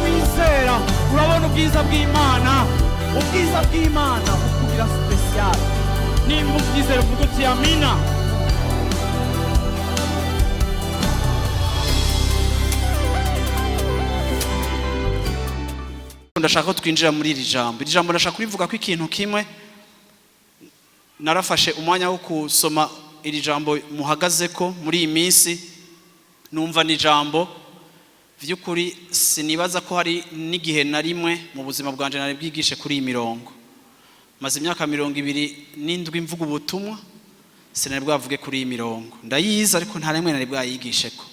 Wizera urabona ubwiza bw'Imana, ubwiza bw'Imana bukugira special. Nimba ubyizera uvuga uti amina. Ndashaka ko twinjira muri iri jambo. Iri jambo ndashaka kurivuga ko ikintu kimwe. Narafashe umwanya wo kusoma iri jambo muhagaze ko muri iyi minsi, numva ni jambo vy'ukuri sinibaza ko hari n'igihe na rimwe mu buzima bwanje nari bwigishe kuri iyi mirongo. Maze imyaka 27 mvuga ubutumwa, sinari bwavuge kuri iyi mirongo. Ndayiza ariko nta rimwe nari bwayigishe ko.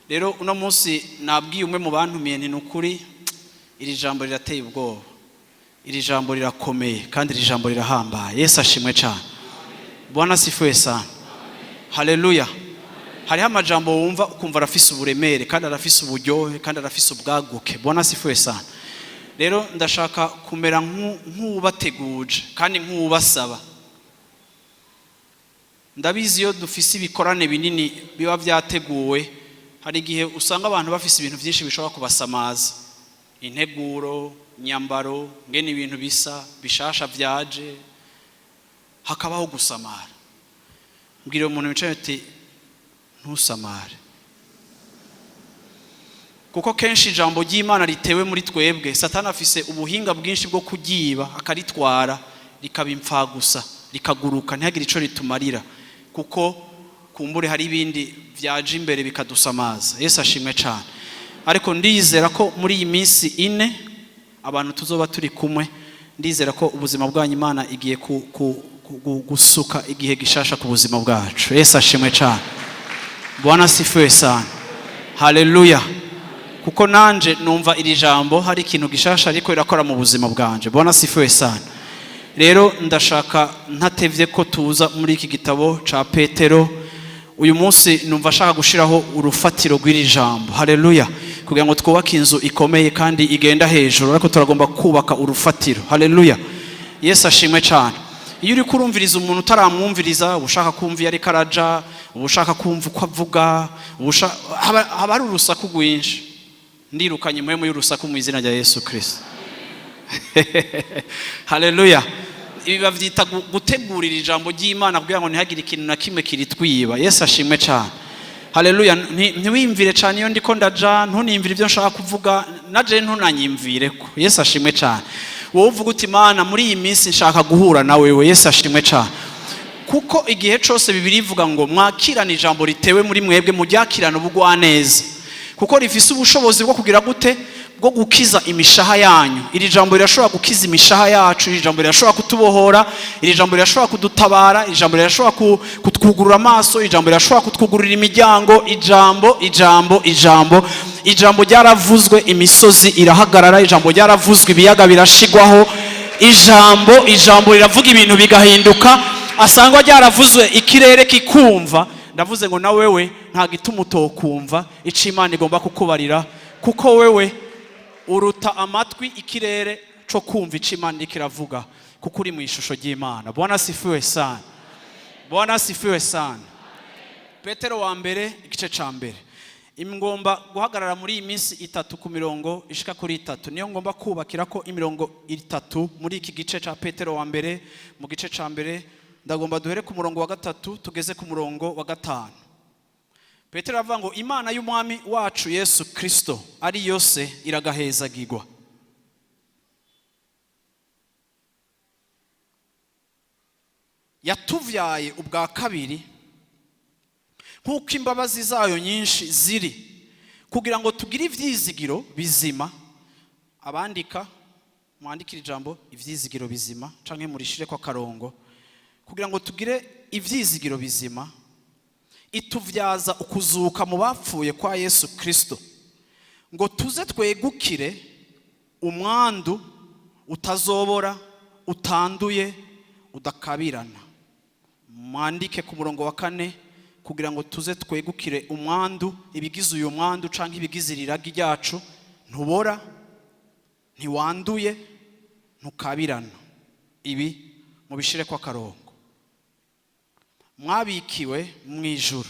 Rero uno munsi nabwiye umwe mu bantumiye nti nukuri iri jambo rirateye ubwoba, iri jambo rirakomeye kandi iri jambo rirahambaye. Yesu ashimwe cyane. Bwana sifuwe sana. Haleluya. Hariho amajambo wumva ukumva arafise uburemere kandi arafise uburyohe kandi arafise ubwaguke. Bwana sifuwe sana. Rero ndashaka kumera nk'ubateguje kandi nk'ubasaba. Ndabizi iyo dufise ibikorane binini biba byateguwe, hari igihe usanga abantu bafise ibintu byinshi bishobora kubasamaza. Integuro, nyambaro, ngene ibintu bisa bishasha vyaje, hakabaho gusamara. Mbwira umuntu wicaye ati ntusamare, kuko kenshi ijambo ry'Imana ritewe muri twebwe, Satani afise ubuhinga bwinshi bwo kugiba akaritwara rikaba impfa gusa, rikaguruka ntihagire ico ritumarira, kuko kumbure hari ibindi vyaje imbere bikadusamaza. Yesu ashimwe cyane. Ariko ndizera ko muri iyi minsi 4 abantu tuzoba turi kumwe, ndizera ko ubuzima bwanyu Imana igiye gusuka igihe gishasha ku buzima bwacu. Yesu ashimwe cyane. Bwana sifiwe sana. Haleluya. Kuko nanje numva iri jambo hari ikintu gishasha ariko irakora mu buzima bwanje. Bwana sifiwe sana. Rero ndashaka ntatevye ko tuza muri iki gitabo ca Petero. Uyu munsi numva ashaka gushiraho urufatiro rw'iri jambo. Haleluya. Kugira ngo twubake inzu ikomeye kandi igenda hejuru, ariko turagomba kubaka urufatiro. Haleluya. Yesu ashimwe cyane. Iyo uri kurumviriza umuntu utaramwumviriza, ushaka kumva yari karaja, ushaka kumva uko avuga, haba ari urusaku rwinshi. Ndirukanye mwemu y'urusaku mu izina rya Yesu Kristo. Haleluya. Ibi bavyita gutegurira ijambo ry'Imana kugira ngo ntihagire ikintu na kimwe kiritwiba. Yesu ashimwe cyane. Haleluya. Ntiwimvire cyane iyo ndiko ndaja, ntunimvire ibyo nshaka kuvuga, naje ntunanyimvire ko. Yesu ashimwe cyane. Wowe uvuga uti Mana muri iyi minsi nshaka guhura na wewe. Yesu ashimwe cyane. Kuko igihe cyose Bibiliya ivuga ngo mwakirana ijambo ritewe muri mwebwe, muryakirana ubugwaneza, kuko rifise ubushobozi bwo kugira gute, bwo gukiza imishaha yanyu. Iri jambo rirashobora gukiza imishaha yacu, iri jambo rirashobora kutubohora, iri jambo rirashobora kudutabara, iri jambo rirashobora kutwugurura amaso, iri jambo rirashobora kutwugurira imiryango. Ijambo ryaravuzwe, imisozi irahagarara, ijambo ryaravuzwe, ibiyaga birashigwaho. Ijambo riravuga ibintu bigahinduka. Asangwa ryaravuzwe, ikirere kikumva. Ndavuze ngo na wewe nta gituma utokumva ico Imana igomba kukubarira, kuko wewe uruta amatwi ikirere cyo kumva ico Imana ikiravuga, kuko uri mu ishusho ry'Imana. Bwana sifiwe sana. Bwana sifiwe sana. Petero wa mbere igice ca mbere. Ngomba guhagarara muri iyi minsi 3 ku mirongo ishika kuri 3. Niyo ngomba kubakira ko imirongo 3 muri iki gice ca Petero wa mbere. Mu gice ca mbere ndagomba duhere ku murongo wa 3 tugeze ku murongo wa 5. Petero avuga ngo Imana y'umwami wacu Yesu Kristo ari yose iragahezagirwa. Yatuvyaye ubwa kabiri nk'uko imbabazi zayo nyinshi ziri, kugira ngo tugire ivyizigiro bizima. Abandika mwandikira ijambo ivyizigiro bizima canke murishire kwa karongo. Kugira ngo tugire ivyizigiro bizima, ituvyaza ukuzuka mu bapfuye kwa Yesu Kristo, ngo tuze twegukire umwandu utazobora, utanduye, udakabirana. Mwandike ku murongo wa 4, kugira ngo tuze twegukire umwandu, ibigize uyu mwandu canke ibigize iragi ryacu, ntubora, ntiwanduye, ntukabirana. Ibi mubishire kwa karongo. mwabikiwe mu ijuru.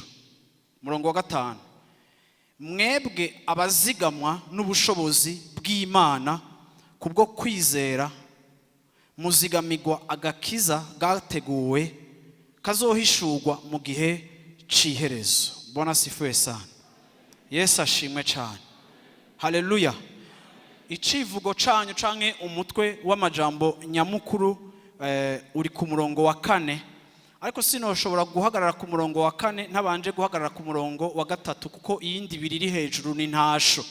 Murongo wa 5, mwebwe abazigamwa n'ubushobozi bw'Imana kubwo kwizera, muzigamigwa agakiza gateguwe kazohishurwa mu gihe c'iherezo. Bwana sifiwe sana. Yesu ashimwe cyane. Haleluya. Icivugo canyu canke umutwe w'amajambo nyamukuru uri ku murongo wa 4, ariko sinoshobora guhagarara ku murongo wa 4 ntabanje guhagarara ku murongo wa 3 kuko iyindi biriri hejuru ni ntasho.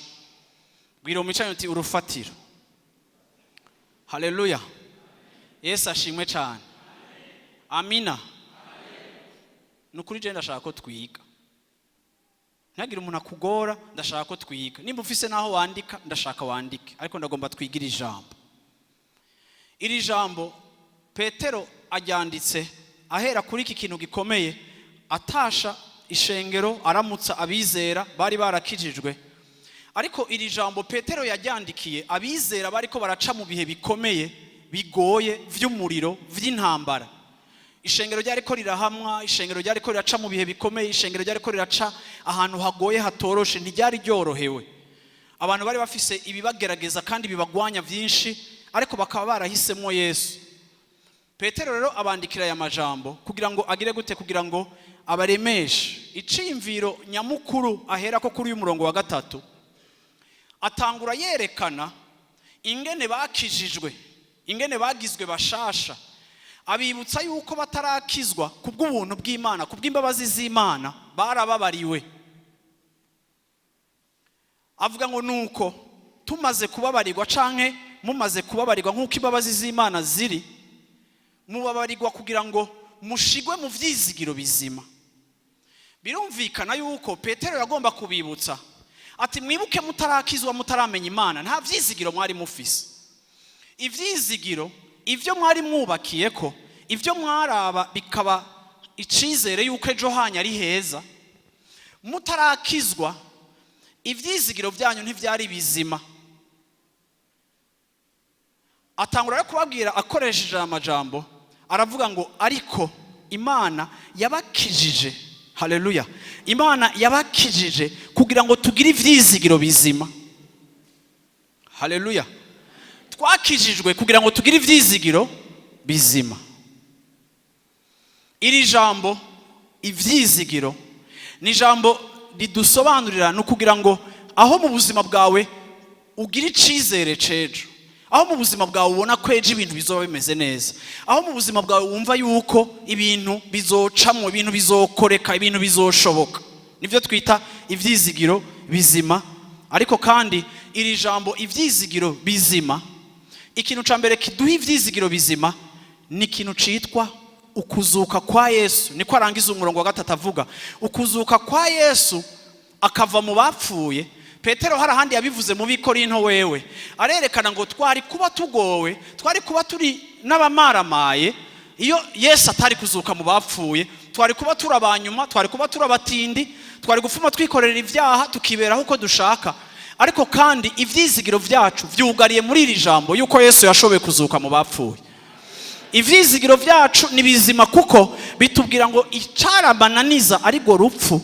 Bwira umucanyi uti urufatiro. Haleluya. Yesu ashimwe cyane. Amina. Nukuri je ndashaka ko twiga. Ntagire umuntu akugora, ndashaka ko twiga. Nimba ufise naho wandika, ndashaka wandike, ariko ndagomba twigira ijambo. Iri jambo Petero ajyanditse ahera kuri iki kintu gikomeye, atasha ishengero, aramutsa abizera bari barakijijwe. Ariko iri jambo Petero yajyandikiye abizera bariko baraca mu bihe bikomeye bigoye vy'umuriro vy'intambara. Ishengero ryariko rirahamwa, ishengero ryariko riraca mu bihe bikomeye, ishengero ryariko riraca ahantu hagoye hatoroshe, ntiryari ryorohewe. Abantu bari bafise ibibagerageza kandi bibagwanya vyinshi, ariko bakaba barahisemo Yesu. Petero rero abandikira aya majambo kugira ngo agire gute? Kugira ngo abaremeshe. Iciyumviro nyamukuru ahera ko kuri uyu murongo wa 3 atangura yerekana ingene bakijijwe, ingene bagizwe bashasha, abibutsa yuko batarakizwa kubw'ubuntu bw'Imana, kubw'imbabazi z'Imana barababariwe. Avuga ngo nuko tumaze kubabarirwa canke mumaze kubabarirwa nk'uko imbabazi z'Imana ziri, mubabarirwa kugira ngo mushigwe mu vyizigiro bizima. Birumvikana yuko Petero yagomba kubibutsa ati mwibuke mutarakizwa, mutaramenya Imana, nta vyizigiro mwari mufise. Ivyizigiro ivyo mwari mwubakiyeko, ivyo mwaraba bikaba icizere yuko ejo hanya ari heza, mutarakizwa ivyizigiro byanyu ntivyari bizima. Atangura rero kubabwira akoresheje amajambo, aravuga ngo ariko Imana yabakijije. Haleluya. Imana yabakijije kugira ngo tugire ivyizigiro bizima. Haleluya. Twakijijwe kugira ngo tugire ivyizigiro bizima. Iri jambo ivyizigiro ni jambo ridusobanurira no kugira ngo aho mu buzima bwawe ugira icizere cejo, aho mu buzima bwawe ubona ko ejo ibintu bizoba bimeze neza, aho mu buzima bwawe wumva yuko ibintu bizocamwe, ibintu bizokoreka, ibintu bizoshoboka, nivyo twita ivyizigiro bizima. Ariko kandi iri jambo ivyizigiro bizima, ikintu ca mbere kiduha ivyizigiro bizima ni ikintu citwa ukuzuka kwa Yesu. Niko arangiza umurongo wa 3 avuga ukuzuka kwa Yesu akava mu bapfuye. Petero harahandi yabivuze mu Bikorinto wewe, arerekana ngo twari kuba tugowe, twari kuba turi n'abamaramaye iyo Yesu atari kuzuka mu bapfuye, twari kuba turabanyuma, twari kuba turabatindi, twari gufuma twikorera ivyaha tukiberaho uko dushaka. Ariko kandi ivyizigiro vyacu vyugariye muri iri jambo yuko Yesu yashoboye kuzuka mu bapfuye. Ivyizigiro vyacu ni bizima kuko bitubwira ngo icarabananiza ariko rupfu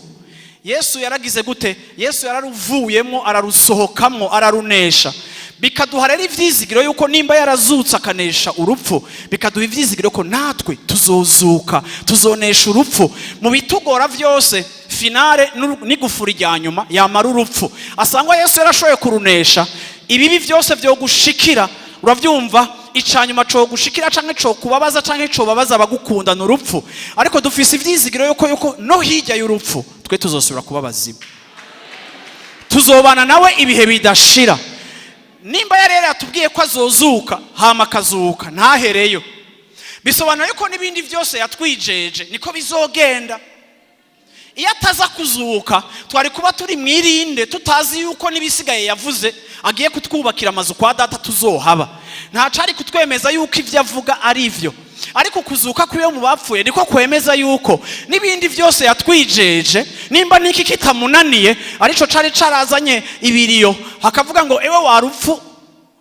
Yesu yaragize gute? Yesu yararuvuyemo, ararusohokamwo, ararunesha. Bikaduha rero ivyizigiro yuko nimba yarazutse akanesha urupfu, bikaduha ivyizigiro ko natwe tuzozuka, tuzonesha urupfu. Mu bitugora vyose finale n'igufuri rya nyuma yamara urupfu. Asangwa Yesu yarashoboye kurunesha. Ibibi vyose vyo gushikira, uravyumva, icanyuma cyo gushikira canke cyo kubabaza canke cyo babaza abagukunda n'urupfu. Ariko dufise ivyizigiro yuko no hirya y'urupfu twe tuzosubira kuba bazima, tuzobana nawe ibihe bidashira. Nimba yarera atubwiye ko azozuka hama akazuka ntahereyo, bisobanura yuko n'ibindi vyose yatwijeje niko bizogenda. Iyo ataza kuzuka twari kuba turi mwirinde, tutazi yuko nibisigaye yavuze agiye kutwubakira amazu kwa data tuzohaba. Nta cari kutwemeza yuko ivyo avuga ari ivyo, ariko kuzuka kwiyo mu bapfuye niko kwemeza yuko nibindi vyose yatwijeje, nimba niki kitamunaniye, arico cari carazanye ibiriyo hakavuga ngo ewe warupfu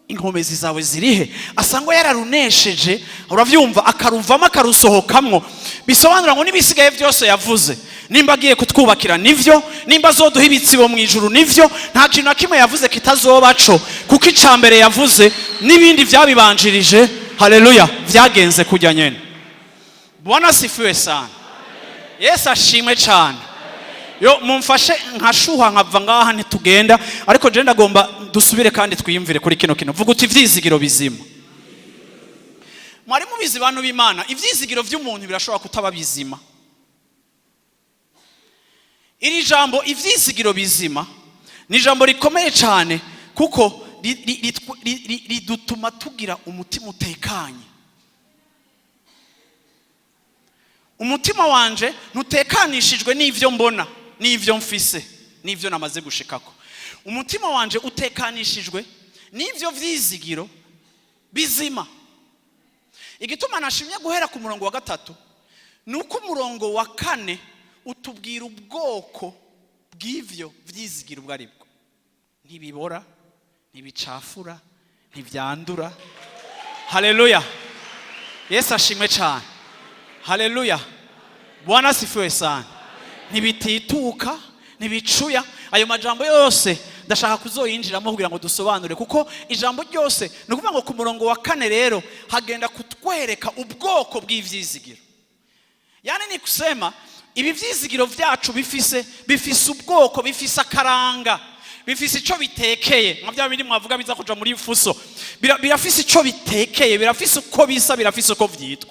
inkomezi zawe zirihe? Asanga yararunesheje, uravyumva, akaruvamo akarusohokamwo. Bisobanura ngo n'ibisigaye byose yavuze, nimba agiye kutwubakira nivyo, nimba azoduha ibitsibo mu ijuru nivyo, nta kintu na kimwe yavuze kitazobaco, kuko icambere yavuze n'ibindi vyabibanjirije, haleluya, vyagenze kujya nyene. Bwana sifiwe sana. Yesu ashimwe cyane. Yo mumfashe nkashuha nkava ngaha ntitugenda, ariko je ndagomba dusubire kandi twiyumvire kuri kino kintu. Vuga uti ivyizigiro bizima. Mwari mubizi bantu b'Imana, ivyizigiro vy'umuntu birashobora kutaba bizima. Iri jambo ivyizigiro bizima ni jambo rikomeye cyane, kuko ridutuma tugira umutima utekanye. Umutima wanje ntutekanishijwe n'ivyo mbona, n'ivyo mfise, n'ivyo namaze gushikako. Umutima wanje utekanishijwe n'ivyo vyizigiro bizima. Igituma nashimye guhera ku murongo wa 3, nuko umurongo wa 4 utubwira ubwoko bw'ivyo vyizigiro ubwo aribwo. Ntibibora, ntibicafura, ntivyandura. Haleluya. Yesu ashimwe cyane. Haleluya. Bwana sifiwe sana. Ntibitituka, ntibicuya. Ayo majambo yose ndashaka kuzoyinjiramo kugira ngo dusobanure, kuko ijambo ryose nukuvuga ngo ku murongo wa 4 rero hagenda kutwereka ubwoko bw'ivyizigiro. Yani ni kusema ibi vyizigiro vyacu bifise ubwoko, bifise akaranga, bifise ico bitekeye. Mwavya bindi mwavuga biza kuja muri fuso. Birafise ico bitekeye, birafise uko bisa, birafise uko vyitwa.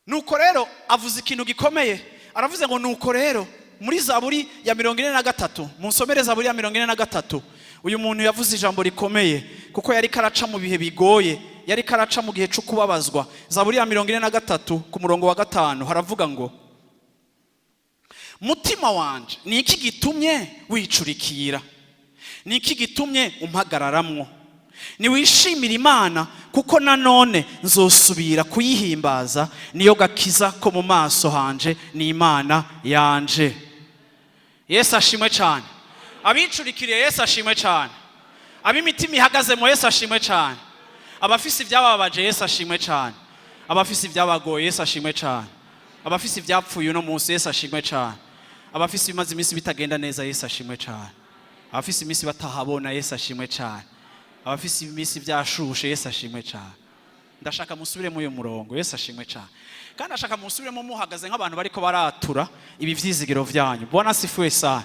Nuko rero avuze ikintu gikomeye, aravuze ngo nuko rero muri Zaburi ya 43, munsomere Zaburi ya 43, uyu muntu yavuze ijambo rikomeye, kuko yari karaca mu bihe bigoye, yari karaca mu gihe cyo kubabazwa. Zaburi ya 43 ku murongo wa 5 haravuga ngo, mutima wanje ni iki gitumye wicurikira, ni iki gitumye umpagararamwo? Niwishimira Imana, kuko nanone nzosubira kuyihimbaza, niyo gakiza ko mu maso hanje, ni Imana yanje. Yesu ashimwe cyane. Abicurikiriye Yesu ashimwe cyane. Abimitima ihagaze mu Yesu ashimwe cyane. Abafisi ibyababaje Yesu ashimwe cyane. Abafisi ibyabagoye Yesu ashimwe cyane. Abafisi ibyapfuye no munsi Yesu ashimwe cyane. Abafisi bimaze iminsi bitagenda neza Yesu ashimwe cyane. Abafisi iminsi batahabona Yesu ashimwe cyane. Abafisi iminsi byashushe Yesu ashimwe cyane. Ndashaka musubire mu uyu murongo. Yesu ashimwe cyane. Kandi ndashaka musubiremo muhagaze nk'abantu bariko baratura ibi vyizigiro vyanyu. Bwana sifiwe sana.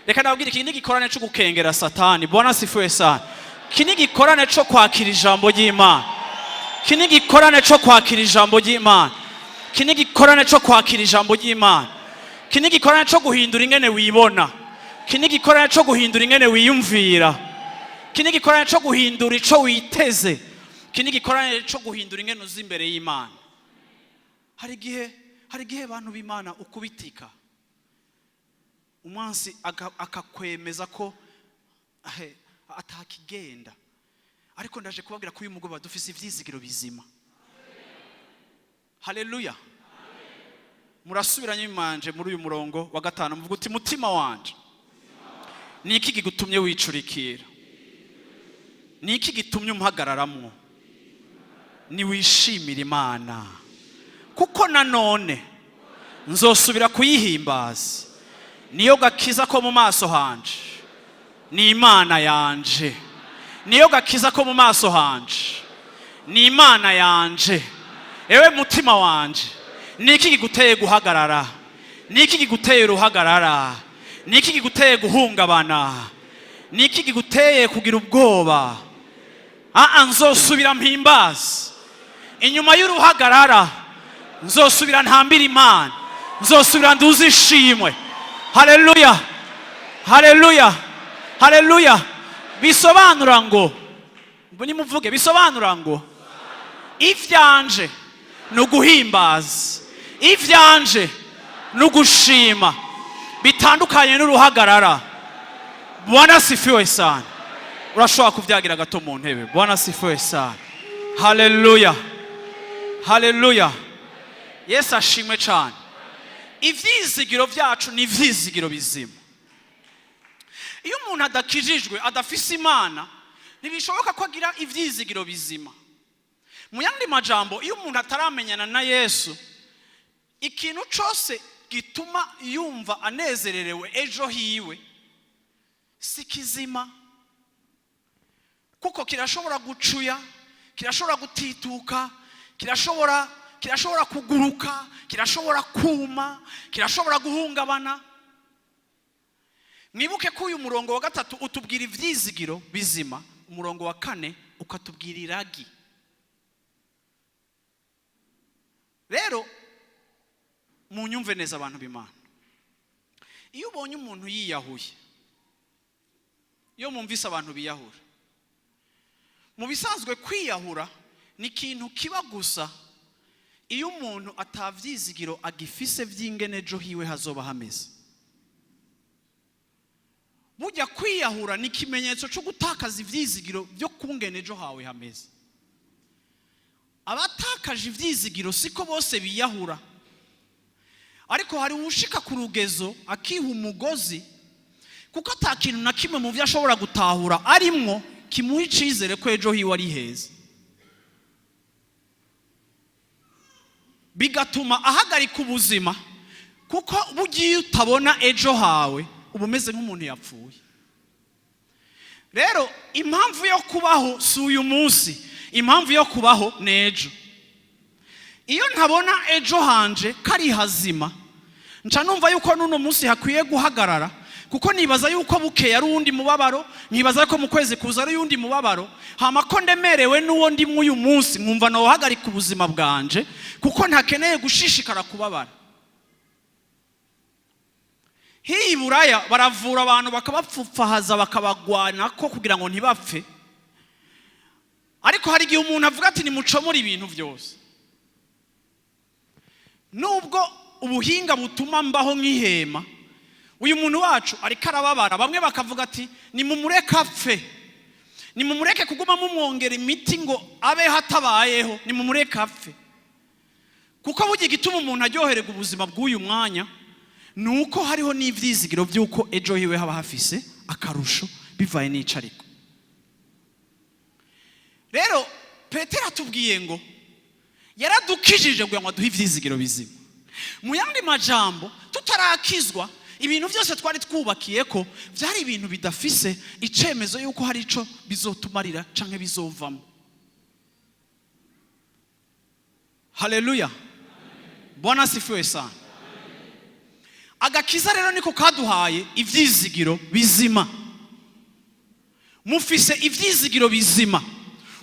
Reka ndabwira iki gikorane cyo gukengera Satani. Bwana sifiwe sana. Kini gikorane cyo kwakira ijambo ry'Imana. Kini gikorane cyo kwakira ijambo ry'Imana. Kini gikorane cyo kwakira ijambo ry'Imana. Kini gikorane cyo guhindura ingene wibona. Kini gikorane cyo guhindura ingene wiyumvira. Kini gikorane cyo guhindura ico witeze. Kini gikorane cyo guhindura ingene uzi imbere y'Imana. Hari gihe abantu b'Imana ukubitika, umwansi akakwemeza ko atakigenda, ariko ndaje kubabwira ko uyu mugoroba dufise ivyizigiro bizima. Haleluya. Murasubiranye imanje muri uyu murongo wa 5, muvuga uti mutima wanje ni iki gigutumye wicurikira, ni iki gitumye umpagararamwo? Ni wishimira Imana, kuko nanone nzosubira kuyihimbaza, niyo gakiza ko mu maso hanje, ni Imana yanje. Niyo gakiza ko mu maso hanje, ni Imana yanje. Ewe mutima wanje, ni iki giguteye guhagarara? Ni iki giguteye uruhagarara? Ni iki giguteye guhungabana? Ni iki giguteye kugira ubwoba? Nzosubira mpimbaza. Inyuma y'uruhagarara nzosubira ntambira Imana, nzosubira nduzi ishimwe. Haleluya. Haleluya. Haleluya. Bisobanura ngo, mboni muvuge, bisobanura ngo ivyanje nuguhimbaza, ivyanje nugushima, bitandukanye n'uruhagarara. Bwana sifiwe sana. Urashobora kuvyagira gato mu ntebe. Bwana sifiwe sana. Haleluya. Haleluya. Yesu ashimwe cyane. Ivyizigiro vyacu ni ivyizigiro bizima. iyo umuntu adakijijwe adafise Imana ntibishoboka ko agira ivyizigiro bizima. Mu yandi majambo, iyo umuntu ataramenyana na Yesu, ikintu cyose gituma yumva anezererewe ejo hiwe si kizima, kuko kirashobora gucuya, kirashobora gutituka, kirashobora kuguruka, kirashobora kuma, kirashobora guhungabana. Mwibuke ko uyu murongo wa 3 utubwira ivyizigiro bizima, umurongo wa 4 ukatubwira iragi. Rero munyumve neza abantu b'Imana, iyo ubonye umuntu yiyahuye, iyo mumvise abantu biyahura, mu bisanzwe kwiyahura ni ikintu kiba gusa iyo umuntu atavyizigiro agifise vy'ingene ejo hiwe hazoba hameze. Burya kwiyahura ni ikimenyetso cyo gutakaza ivyizigiro byo kungene ejo hawe hameze. Abatakaje ivyizigiro siko bose biyahura, ariko hari ushika ku rugezo akiha umugozi, kuko atakintu na kimwe mu byo ashobora gutahura arimwo kimuha icizere ko ejo hiwe ari heza, bigatuma ahagarika ubuzima, kuko bugiye utabona ejo hawe uba umeze nk'umuntu yapfuye. Rero impamvu yo kubaho si uyu munsi, impamvu yo kubaho nejo. Iyo ntabona ejo hanje kari hazima, nca numva yuko nuno munsi hakwiye guhagarara, kuko nibaza yuko bukeye ari undi mubabaro, nibaza ko mu kwezi kuza ari undi mubabaro, hama ko ndemerewe n'uwo ndi mu uyu munsi nkumva no hagarika ubuzima bwanje, kuko ntakeneye gushishikara kubabara. Hii Buraya baravura abantu bakabapfufahaza bakabagwana ko kugira ngo ntibapfe, ariko hari igihe umuntu avuga ati nimucomora ibintu byose. Nubwo ubuhinga butuma mbaho nk'ihema, uyu muntu wacu ariko arababara, bamwe bakavuga ati nimumureke apfe, nimumureke kuguma mumwongera imiti ngo abe hatabayeho, nimumureke apfe. Kuko bugiye gituma umuntu aryohererwa ubuzima bw'uyu mwanya, nuko hariho n'ivyizigiro by'uko ejo hiwe haba hafise akarusho bivaye n'icariko. Rero Petero atubwiye ngo yaradukijije kugira ngo aduhe ivyizigiro bizima. Mu yandi majambo, tutarakizwa ibintu byose twari twubakiye ko byari ibintu bidafise icemezo yuko hari ico bizotumarira canke bizovamo. Haleluya, Bwana sifiwe sana. Agakiza rero niko kaduhaye ivyizigiro bizima. Mufise ivyizigiro bizima.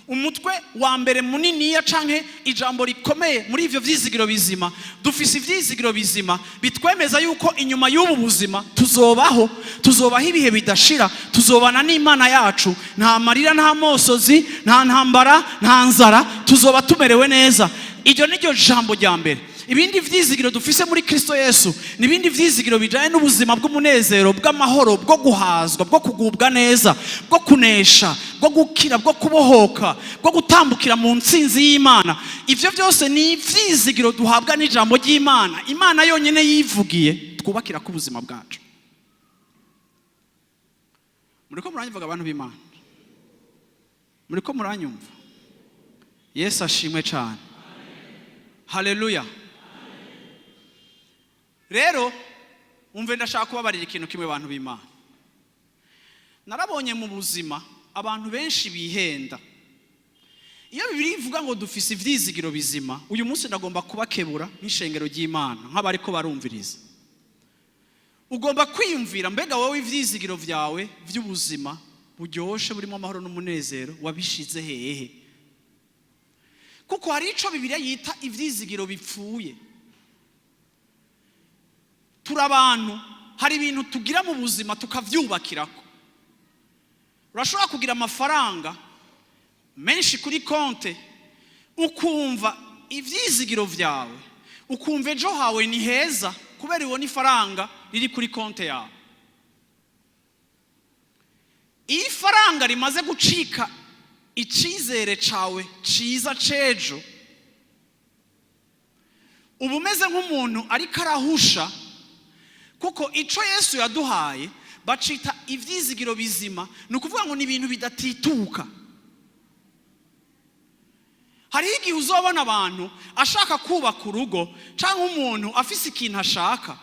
Umutwe wa mbere muniniya canke ijambo rikomeye muri ivyo vyizigiro bizima, dufise ivyizigiro bizima bitwemeza yuko inyuma y'ubu buzima tuzobaho ibihe bidashira, tuzobana n'Imana yacu, nta marira, nta mosozi, nta ntambara, nta nzara, tuzoba tumerewe neza. Iryo niryo jambo rya mbere. Ibindi vyizigiro dufise muri Kristo Yesu nibindi vyizigiro bijanye n'ubuzima bw'umunezero, bw'amahoro, bwo guhazwa, bwo kugubwa neza, bwo kunesha, bwo gukira, bwo kubohoka, bwo gutambukira mu ntsinzi y'Imana. Ivyo byose ni vyizigiro duhabwa n'ijambo ry'Imana, Imana yonyene yivugiye twubakira ku buzima bwacu. Muriko muranyumva abantu b'Imana? Muriko muranyumva? Yesu ashimwe cyane. Haleluya. Rero umve ndashaka kubabarira ikintu kimwe abantu b'Imana. Narabonye mu buzima abantu benshi bihenda. Iyo Bibiliya ivuga ngo dufise ivyizigiro bizima, uyu munsi ndagomba kubakebura n'ishengero ry'Imana nk'abariko barumviriza. Ugomba kwiyumvira, mbega wowe ivyizigiro vyawe vy'ubuzima buryoshe burimo amahoro n'umunezero wabishize hehe? Kuko hari ico Bibiliya yita ivyizigiro bipfuye. Turabantu hari ibintu tugira mu buzima tukavyubakirako. Urashobora kugira amafaranga menshi kuri konte, ukumva ivyizigiro vyawe, ukumva ejo hawe ni heza kubera ibona ifaranga riri kuri konte yawe. Iyo ifaranga rimaze gucika icizere cawe ciza cejo, uba umeze nk'umuntu ariko arahusha, kuko ico Yesu yaduhaye bacita ivyizigiro bizima. Ni ukuvuga ngo ni ibintu bidatituka. Hariho igihe uzobona abantu ashaka kubaka urugo cyangwa umuntu afise ikintu ashaka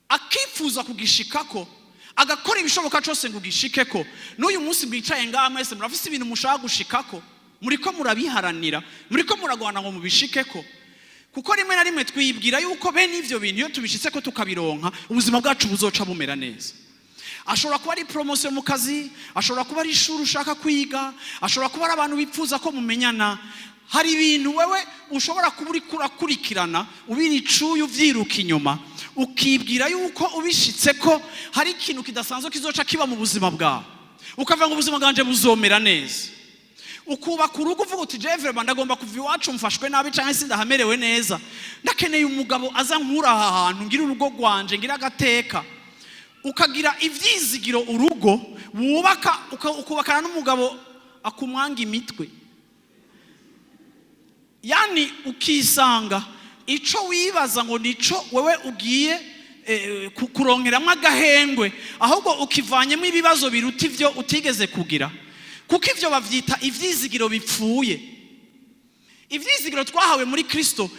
akifuza kugishikako agakora ibishoboka cyose ngo ugishikeko. N'uyu munsi mwicaye ngaha mwese murafise ibintu mushaka gushikako, muriko murabiharanira, muriko muragwana ngo mubishikeko. Kuko rimwe na rimwe twibwira yuko bene ivyo bintu iyo tubishitseko tukabironka ubuzima bwacu buzoca bumera neza. Ashobora kuba ari promotion mu kazi, ashobora kuba ari ishuri ushaka kwiga, ashobora kuba ari abantu bipfuza ko mumenyana. Hari ibintu wewe ushobora kuba uri kurakurikirana ubiricuye uvyiruka inyuma, ukibwira yuko ubishitseko hari ikintu kidasanzwe kizoca kiba mu buzima bwawe, ukavuga ngo ubuzima bwanje buzomera neza. Ukubaka urugo uvuga uti jewe ndagomba kuva iwacu mfashwe nabi canke sindahamerewe neza, ndakeneye umugabo aza nkura aha hantu ngira urugo rwanje ngira agateka. Ukagira ivyizigiro urugo wubaka, ukubakana n'umugabo akumwanga imitwe. Yani ukisanga ico wibaza ngo nico wewe ugiye kuronkeramwo agahengwe, ahubwo ukivanyemo ibibazo biruta ivyo utigeze kugira. Kuko ivyo bavyita ivyizigiro bipfuye. Ivyizigiro twahawe muri Kristo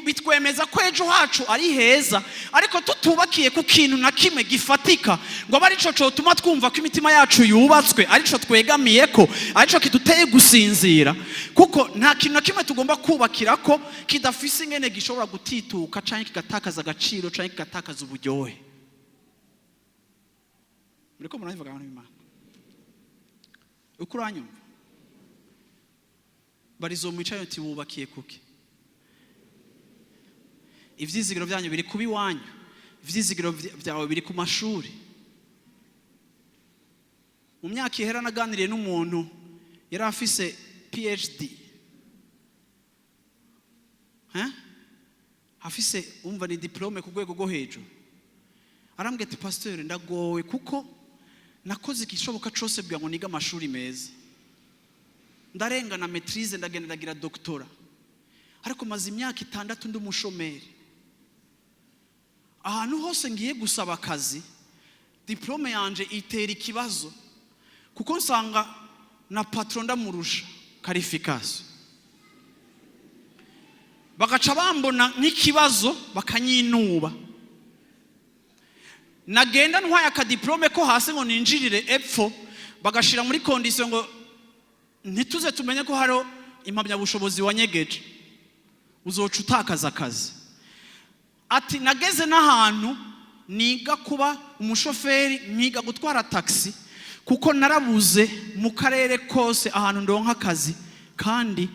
bitwemeza ko ejo hacu ari heza, ariko tutubakiye ku kintu na kimwe gifatika ngo bari ico cotuma twumva ko imitima yacu yubatswe, arico twegamiyeko, arico kiduteye gusinzira. Kuko nta kintu na kimwe tugomba kubakirako kidafise ingene gishobora gutituka canke kigatakaza agaciro canke kigatakaza uburyohe. Muriko murabivuga abantu b'Imana? Uko uranyumva? Barizo mwicaye uti wubakiye kuki? Ivyizigiro byanyu biri kubi wanyu, ivyizigiro byawe biri ku mashuri. Mu myaka ihera naganiriye n'umuntu yari afise PhD, afise umva ni diplome ku rwego rwo hejuru. Arambwira ati pasteur ndagowe kuko nakoze ikishoboka cyose bwa ngo niga amashuri meza, ndarenga na maîtrise ndagenda ndagira doctora, ariko maze imyaka 6 ndi umushomeri. Ahantu hose ngiye gusaba akazi diplome yanje itera ikibazo, kuko nsanga na patron ndamurusha qualification, bagaca bambona nk'ikibazo bakanyinuba. Nagenda ntwaye akadiplome ko hasi ngo ninjirire epfo, bagashira muri condition ngo ntituze tumenye ko haro impamyabushobozi wanyegeje, uzoca utakaza akazi. Ati nageze n'ahantu niga kuba umushoferi, niga gutwara taxi, kuko narabuze mu karere kose ahantu ndonka akazi, kandi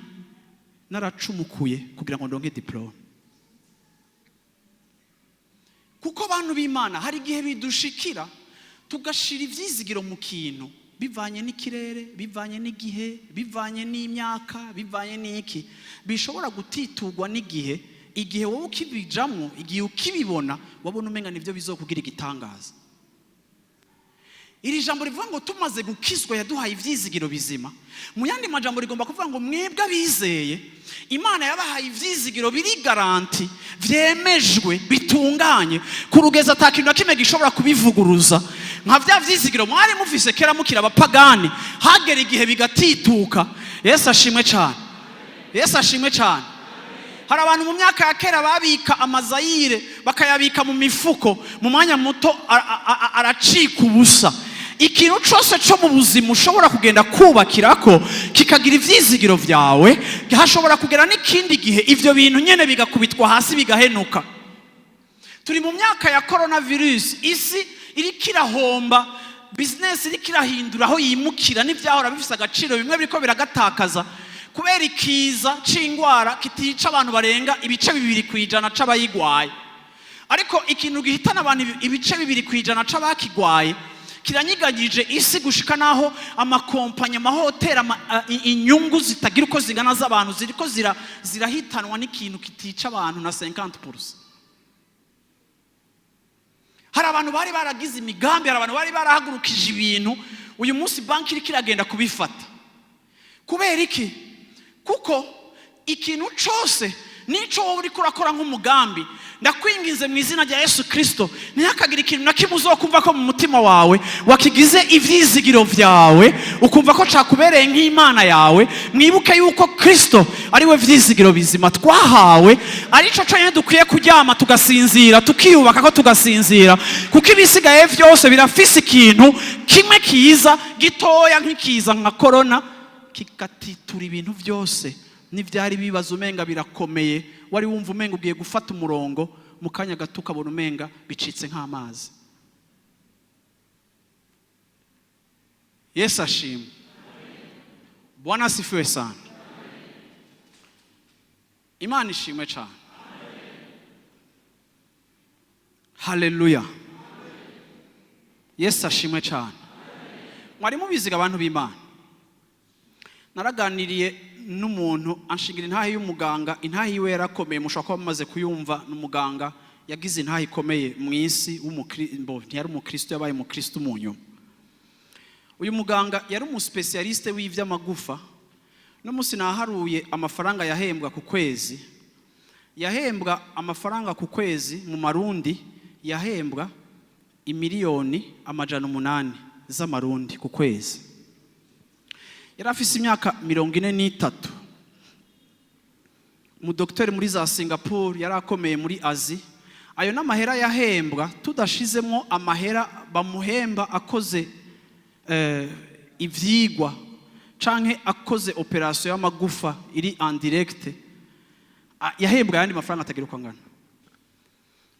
naracumukuye kugira ngo ndonke diplome. Kuko abantu b'Imana hari igihe bidushikira tugashira ivyizigiro mu kintu bivanye n'ikirere, bivanye n'igihe, bivanye n'imyaka, bivanye n'iki, bishobora gutitugwa n'igihe. Igihe wowe ukibijamwo, igihe ukibibona, wabona umenga nivyo bizokugira igitangaza. Iri jambo rivuga ngo tumaze gukizwa yaduhaye ivyizigiro bizima. Mu yandi majambo rigomba kuvuga ngo mwebwe abizeye Imana yabahaye ivyizigiro biri garanti, vyemejwe, bitunganye kurugeza atakintu na kimwe gishobora kubivuguruza. Nka vya vyizigiro mwari mufise kera mukira abapagani, hagera igihe bigatituka. Yesu ashimwe cyane. Yesu ashimwe cyane. Hari abantu mu myaka ya kera babika amazayire bakayabika mu mifuko, mu mwanya muto aracika ubusa. Ikintu cyose cyo mu buzima ushobora kugenda kubakirako kikagira ivyizigiro vyawe, hashobora kugera n'ikindi gihe ivyo bintu nyene bigakubitwa hasi bigahenuka. Turi mu myaka ya coronavirus, isi iriko irahomba, business iriko irahindura aho yimukira, n'ivyahora bifise agaciro bimwe biriko biragatakaza kubera ikiza c'ingwara kitica abantu barenga ibice 2% c'abayigwaye. Ariko ikintu gihitana abantu ibice 2% c'abakigwaye kiranyigagije isi gushika naho amakompanya, amahoteli, inyungu zitagira uko zingana z'abantu ziriko zirahitanwa n'ikintu kitica abantu na 50%. Hari abantu bari baragize imigambi, hari abantu bari barahagurukije ibintu, uyu munsi banki iriko iragenda kubifata. Kubera iki? Kuko ikintu cyose nico wowe uriko urakora nk'umugambi, ndakwinginze mu izina rya Yesu Kristo ntihakagira ikintu na kimwe uzokumva ko mu mutima wawe wakigize ivyizigiro vyawe, ukumva ko cakubereye nk'Imana yawe. Mwibuke yuko Kristo ari we vyizigiro bizima twahawe, arico cyo dukwiye kuryama tugasinzira, tukiyubaka ko tugasinzira, kuko ibisigaye vyose birafise ikintu kimwe kiza gitoya nk'ikiza nka corona kikatitura ibintu byose. N'ivyari bibaza umenga birakomeye, wari wumva umenga ugiye gufata umurongo, mu kanya gato ukabona umenga bicitse nk'amazi. Yesu ashimwe. Bwana asifiwe sana. Imana ishimwe cyane. Haleluya. Yesu ashimwe cyane. Mwari mubiziga abantu b'Imana. Naraganiriye n'umuntu anshingira intahe y'umuganga, intahe yiwe yarakomeye, mushobora kuba mumaze kuyumva. N'umuganga yagize intahe ikomeye mu isi, ntiyari umukristo, yabaye umukristo mu nyuma. Uyu muganga yari umuspecialiste w'ivy'amagufa. No musi naharuye amafaranga yahembwa ku kwezi. Yahembwa amafaranga ku kwezi mu marundi, yahembwa imiliyoni 800 z'amarundi ku kwezi. Yari afise imyaka 43. Umudoktori muri za Singapore, yari akomeye muri Azi. Ayo n'amahera yahembwa tudashizemo amahera bamuhemba akoze ivyigwa canke akoze operation y'amagufa iri en direct. Yahembwa yandi mafaranga atagira uko angana.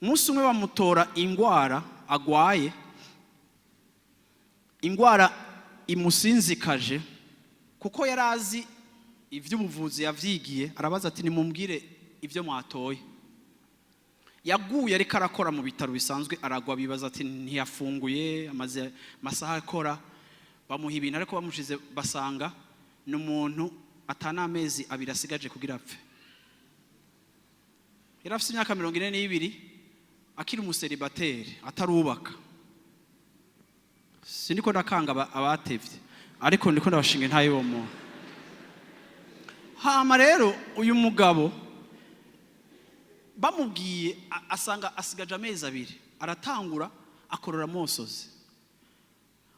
Umunsi umwe bamutora ingwara agwaye, ingwara imusinzikaje, kuko yarazi ivy'ubuvuzi yavyigiye. Arabaza ati nimumbwire ivyo mwatoye. Yaguye ariko arakora mu bitaro bisanzwe, aragwa, bibaza ati ntiyafunguye, amaze masaha akora. Bamuha ibintu ariko bamushize basanga n'umuntu atana amezi 2 asigaje kugira apfe. Yari afite imyaka 42, akiri umuseribateri, atarubaka. Sindiko ndakanga abatevye, ariko ndiko ndabashinga ntaye wo muntu. Hama rero uyu mugabo bamubwiye, asanga asigaje amezi 2, aratangura akorora mosozi.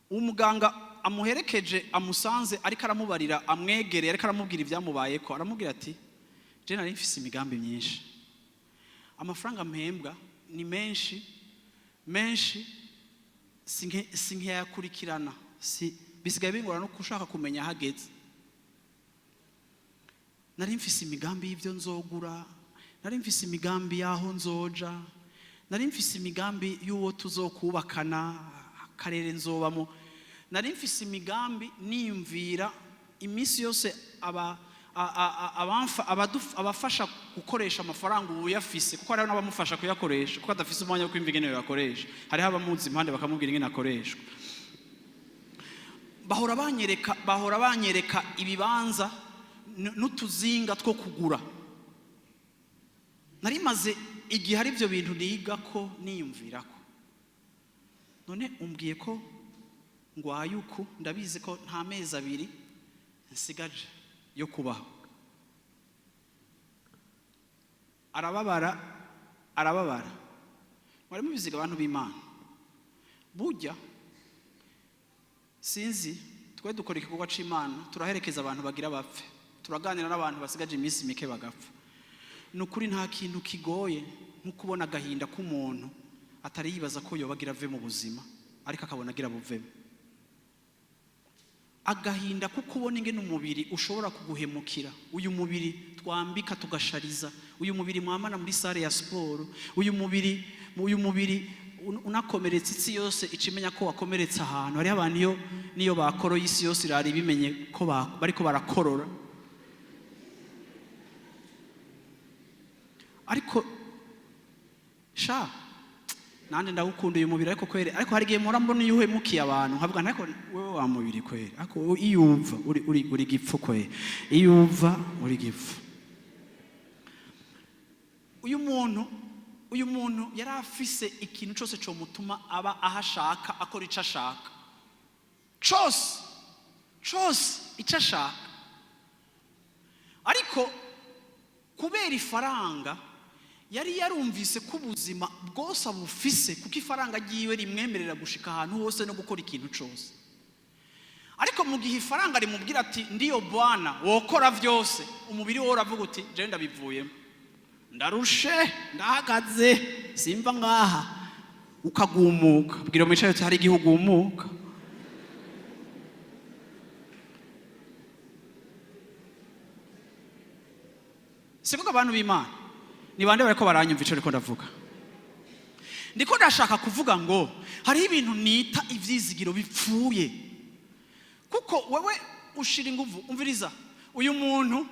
Umuganga amuherekeje amusanze ariko aramubarira, amwegereye ariko aramubwira ibyamubayeko. Aramubwira ati je nari mfise imigambi myinshi, amafaranga mpembwa ni menshi sinkiyakurikirana, bisigaye bingora no kushaka kumenya hageze. Nari mfise imigambi y'ivyo nzogura, nari mfise imigambi yaho nzoja, nari mfise imigambi y'uwo tuzokubakana, akarere nzobamo. Nari mfise imigambi niyumvira imisi yose abafasha gukoresha amafaranga ubu yafise, kuko hari n'abamufasha kuyakoresha kuko adafise umwanya wo kwimva ingene yakoresha. Hari abamuzi impande bakamubwira ingene akoreshwa. Bahora banyereka ibibanza n'utuzinga two kugura. Nari maze igihe hari ivyo bintu nigako niyumvirako. None umbwiye ko ngwaye uku, ndabizi ko nta mezi 2 nsigaje yo kubaho. Arababara. Mwari mubiziga abantu b'Imana. Burya sinzi, twe dukora igikorwa c'Imana, turaherekeza abantu bagira bapfe, turaganira n'abantu basigaje iminsi mike bagapfa. Nukuri nta kintu kigoye nko kubona agahinda k'umuntu atari yibaza ko yobagira ave mu buzima, ariko akabona agira buvemo. Agahinda kuko ubona ingene umubiri ushobora kuguhemukira. Uyu mubiri twambika tugashariza, uyu mubiri mwamana muri sale ya sport, uyu mubiri unakomeretse isi yose icimenya ko wakomeretse ahantu. Hari abantu niyo bakoroye isi yose irari bimenye ko bariko barakorora. Ariko nande ndagukunda uyu mubiri, ariko kwere, ariko hari gihe mpora mbona iyo uhemukiye abantu nkavuga ntako wewe wa mubiri kwere, ariko iyumva uri gipfu kwere, iyumva uri gipfu. Uyu muntu yari afise ikintu cyose cyo mutuma aba ahashaka, akora icyo ashaka cyose icyo ashaka. Ariko kubera ifaranga yari yarumvise ko ubuzima bwose abufise kuko ifaranga ryiwe rimwemerera gushika ahantu hose no gukora ikintu cyose. Ariko mu gihe ifaranga rimubwira ati ndiyo bwana wokora vyose, umubiri wowe uravuga uti je ndabivuyemo, ndarushe, ndahagaze, simva ngaha, ukagumuka. Bwira mwicaye uti hari igihugu umuka. Sikuko abantu b'Imana ni bande bariko baranyumva ico riko ndavuga. Ndiko ndashaka kuvuga ngo hari ibintu nita ivyizigiro bipfuye. Kuko wewe ushira inguvu, umviriza, uyu muntu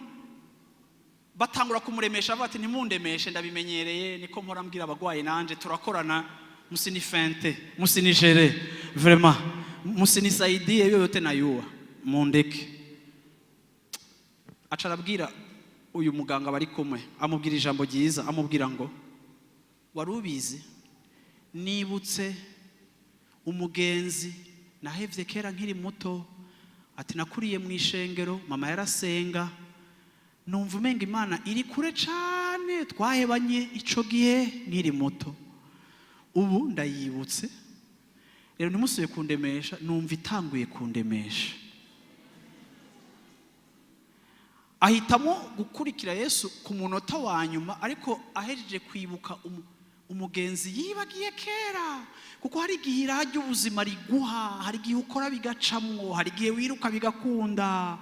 batangura kumuremesha bati ntimundemeshe ndabimenyereye, niko mpora mbwira abagwaye nanje turakorana, musini fente, musini jere, vraiment musini saidie yote na yuwa mundeke. Acarabwira uyu muganga bari kumwe, amubwira ijambo ryiza, amubwira ngo warubizi nibutse umugenzi nahevye kera nkiri muto, ati nakuriye mu ishengero, mama yarasenga, numva umenga Imana iri kure cyane, twahebanye ico gihe nkiri muto, ubu ndayibutse, rero ntimusuye kundemesha, numva itanguye kundemesha. Ahitamo gukurikira Yesu ku munota wa nyuma, ariko ahejeje kwibuka umugenzi yibagiye kera. Kuko hari igihe irajya ubuzima riguha, hari igihe ukora bigacamwo, hari igihe wiruka bigakunda,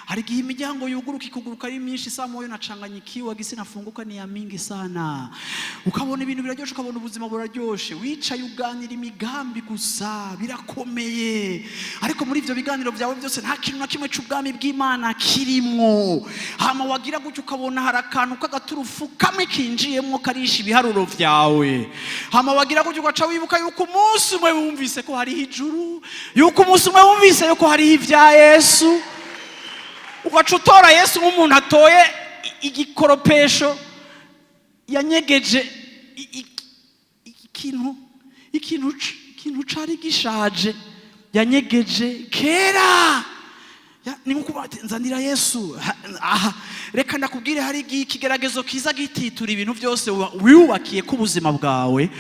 hari igihe imiryango yuguruka ikuguruka ari myinshi, saa moyo nachanganyikiwa gisi nafunguka ni ya mingi sana, ukabona ibintu biraryoshe, ukabona ubuzima buraryoshe, wicaye uganira imigambi gusa birakomeye, ariko muri ivyo biganiro byawe byose nta kintu na kimwe c'ubwami bw'Imana kirimwo. Hama wagira gutyo ukabona hari akantu k'agaturufu kamwe kinjiyemwo karisha ibiharuro vyawe. Hama wagira gutyo ugaca wibuka yuko umunsi umwe wumvise ko hariho ijuru, yuko umunsi umwe wumvise yuko hariho ivya Yesu, ugaca utora Yesu nk'umuntu atoye igikoropesho yanyegeje ikintu cari gishaje, yanyegeje kera. Ni nkuko nzanira Yesu, aha reka ndakubwire hari ikigeragezo kiza gititura ibintu byose wiubakiye ku buzima bwawe,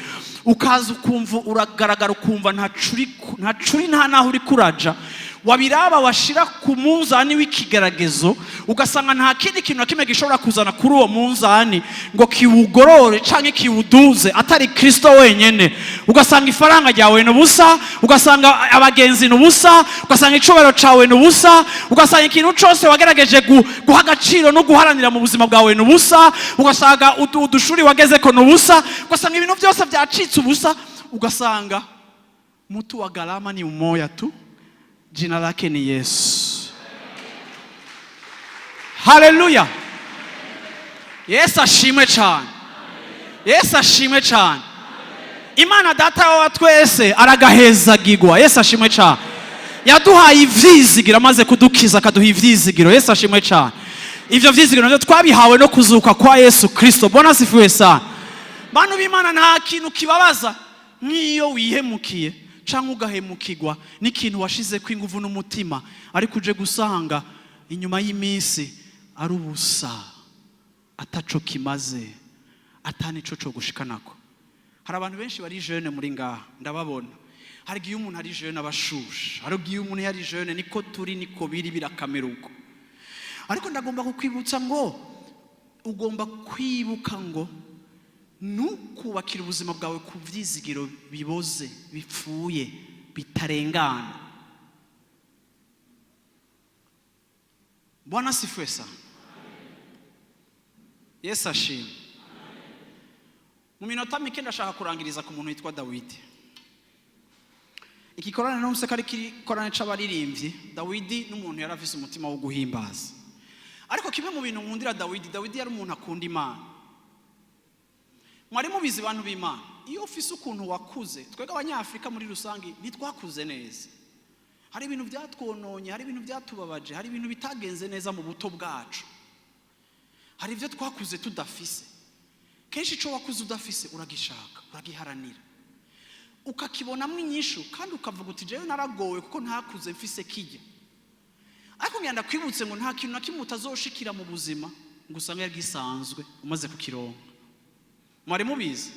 ukaza ukumva uragaragara, ukumva nta curi nta naho uri kuraja, wabiraba washira ku munzani w'ikigeragezo, ugasanga nta kindi kintu na kimwe gishobora kuzana kuri uwo munzani ngo kiwugorore canke kiwuduze atari Kristo wenyene. Ugasanga ifaranga ryawe n'ubusa, ugasanga abagenzi n'ubusa, ugasanga icobero cawe n'ubusa, ugasanga ikintu cyose wagerageje guha agaciro no guharanira mu buzima bwawe n'ubusa, ugasanga udushuri wagezeko n'ubusa, ugasanga ibintu byose byacitse ubusa, ugasanga mtu wa gharama ni umoya tu, jina lake ni Yesu. Haleluya. Yesu ashimwe cyane. Yesu ashimwe cyane. Imana data wa twese aragahezagirwa. Yesu ashimwe cyane. Yaduhaye ivyizigiro, amaze kudukiza akaduha ivyizigiro. Yesu ashimwe cyane. Ivyo vyizigiro navyo twabihawe no kuzuka kwa Yesu Kristo. Bwana asifiwe sana. Bantu b'Imana nta kintu kibabaza nk'iyo wihemukiye canke ugahemukirwa n'ikintu washize ko inguvu n'umutima, ariko uje gusanga inyuma y'iminsi ari ubusa, ataco kimaze, atanico co gushikanako. Hari abantu benshi bari jeune muri ngaha ndababona, hari igihe umuntu ari jeune abashusha, hari igihe umuntu yari jeune niko turi niko biri birakameruko. Ariko ndagomba kukwibutsa ngo ugomba kwibuka ngo nukubakira ubuzima bwawe ku vyizigiro biboze, bipfuye, bitarengana. Bwana asifiwe sana. Yesu ashimwe. Mu minota mike ndashaka kurangiriza ku muntu witwa Dawidi. Ikikorana n'umse kari kikorana c'abaririmbyi, Dawidi n'umuntu yarafise umutima wo guhimbaza. Ariko kimwe mu bintu nkundira Dawidi yari umuntu akunda Imana. Mwari mubizi bantu b'Imana, iyo ufise ukuntu wakuze, twega abanyafrika muri rusangi ntitwakuze neza. Hari ibintu byatwononye, hari ibintu byatubabaje, hari ibintu bitagenze neza mu buto bwacu. Hari ivyo twakuze tudafise. Kenshi ico wakuze udafise uragishaka, uragiharanira, ukakibonamwo inyishu, kandi ukavuga uti jewe naragowe kuko ntakuze mfise kijya. Ariko ngenda kwibutse ngo nta kintu na kimwe utazoshikira mu buzima ngo usange yagisanzwe umaze kukironka. Mwari mubizi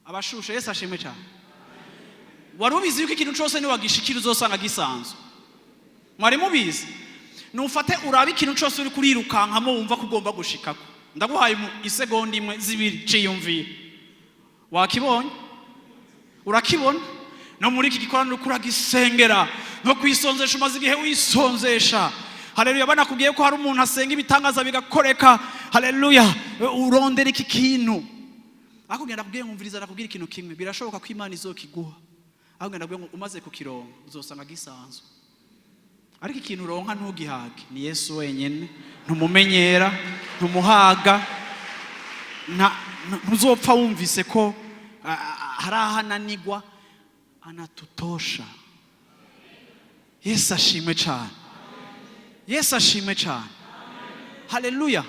abashushe Yesu ashimwe cyane. Wari ubizi yuko ikintu cyose ni wagishikira uzosanga gisanzwe? Mwari mubizi? Nufate urabe ikintu cyose uri kurirukankamo wumva ko ugomba gushikako. Ndaguhaye isegonda imwe zibiri ciyumvira. Wakibonye? Urakibona? No muri iki gikorano kuragisengera no kwisonzesha umaze igihe wisonzesha. Haleluya. Bana kubwiye ko hari umuntu asenga ibitangaza bigakoreka. Haleluya. Urondera iki kintu. Akugenda kubwiye ngumviriza nakubwira ikintu kimwe. Birashoboka ko Imana izokiguha. Akugenda kubwiye umaze kukironka uzosanga gisanzwe. Ariko ikintu uronka ntugihage ni Yesu wenyene. Ntumumenyera, ntumuhaga. Ntuzopfa wumvise ko harahananigwa, anatutosha. Yesu ashimwe cyane. Yesu ashimwe cyane. Haleluya.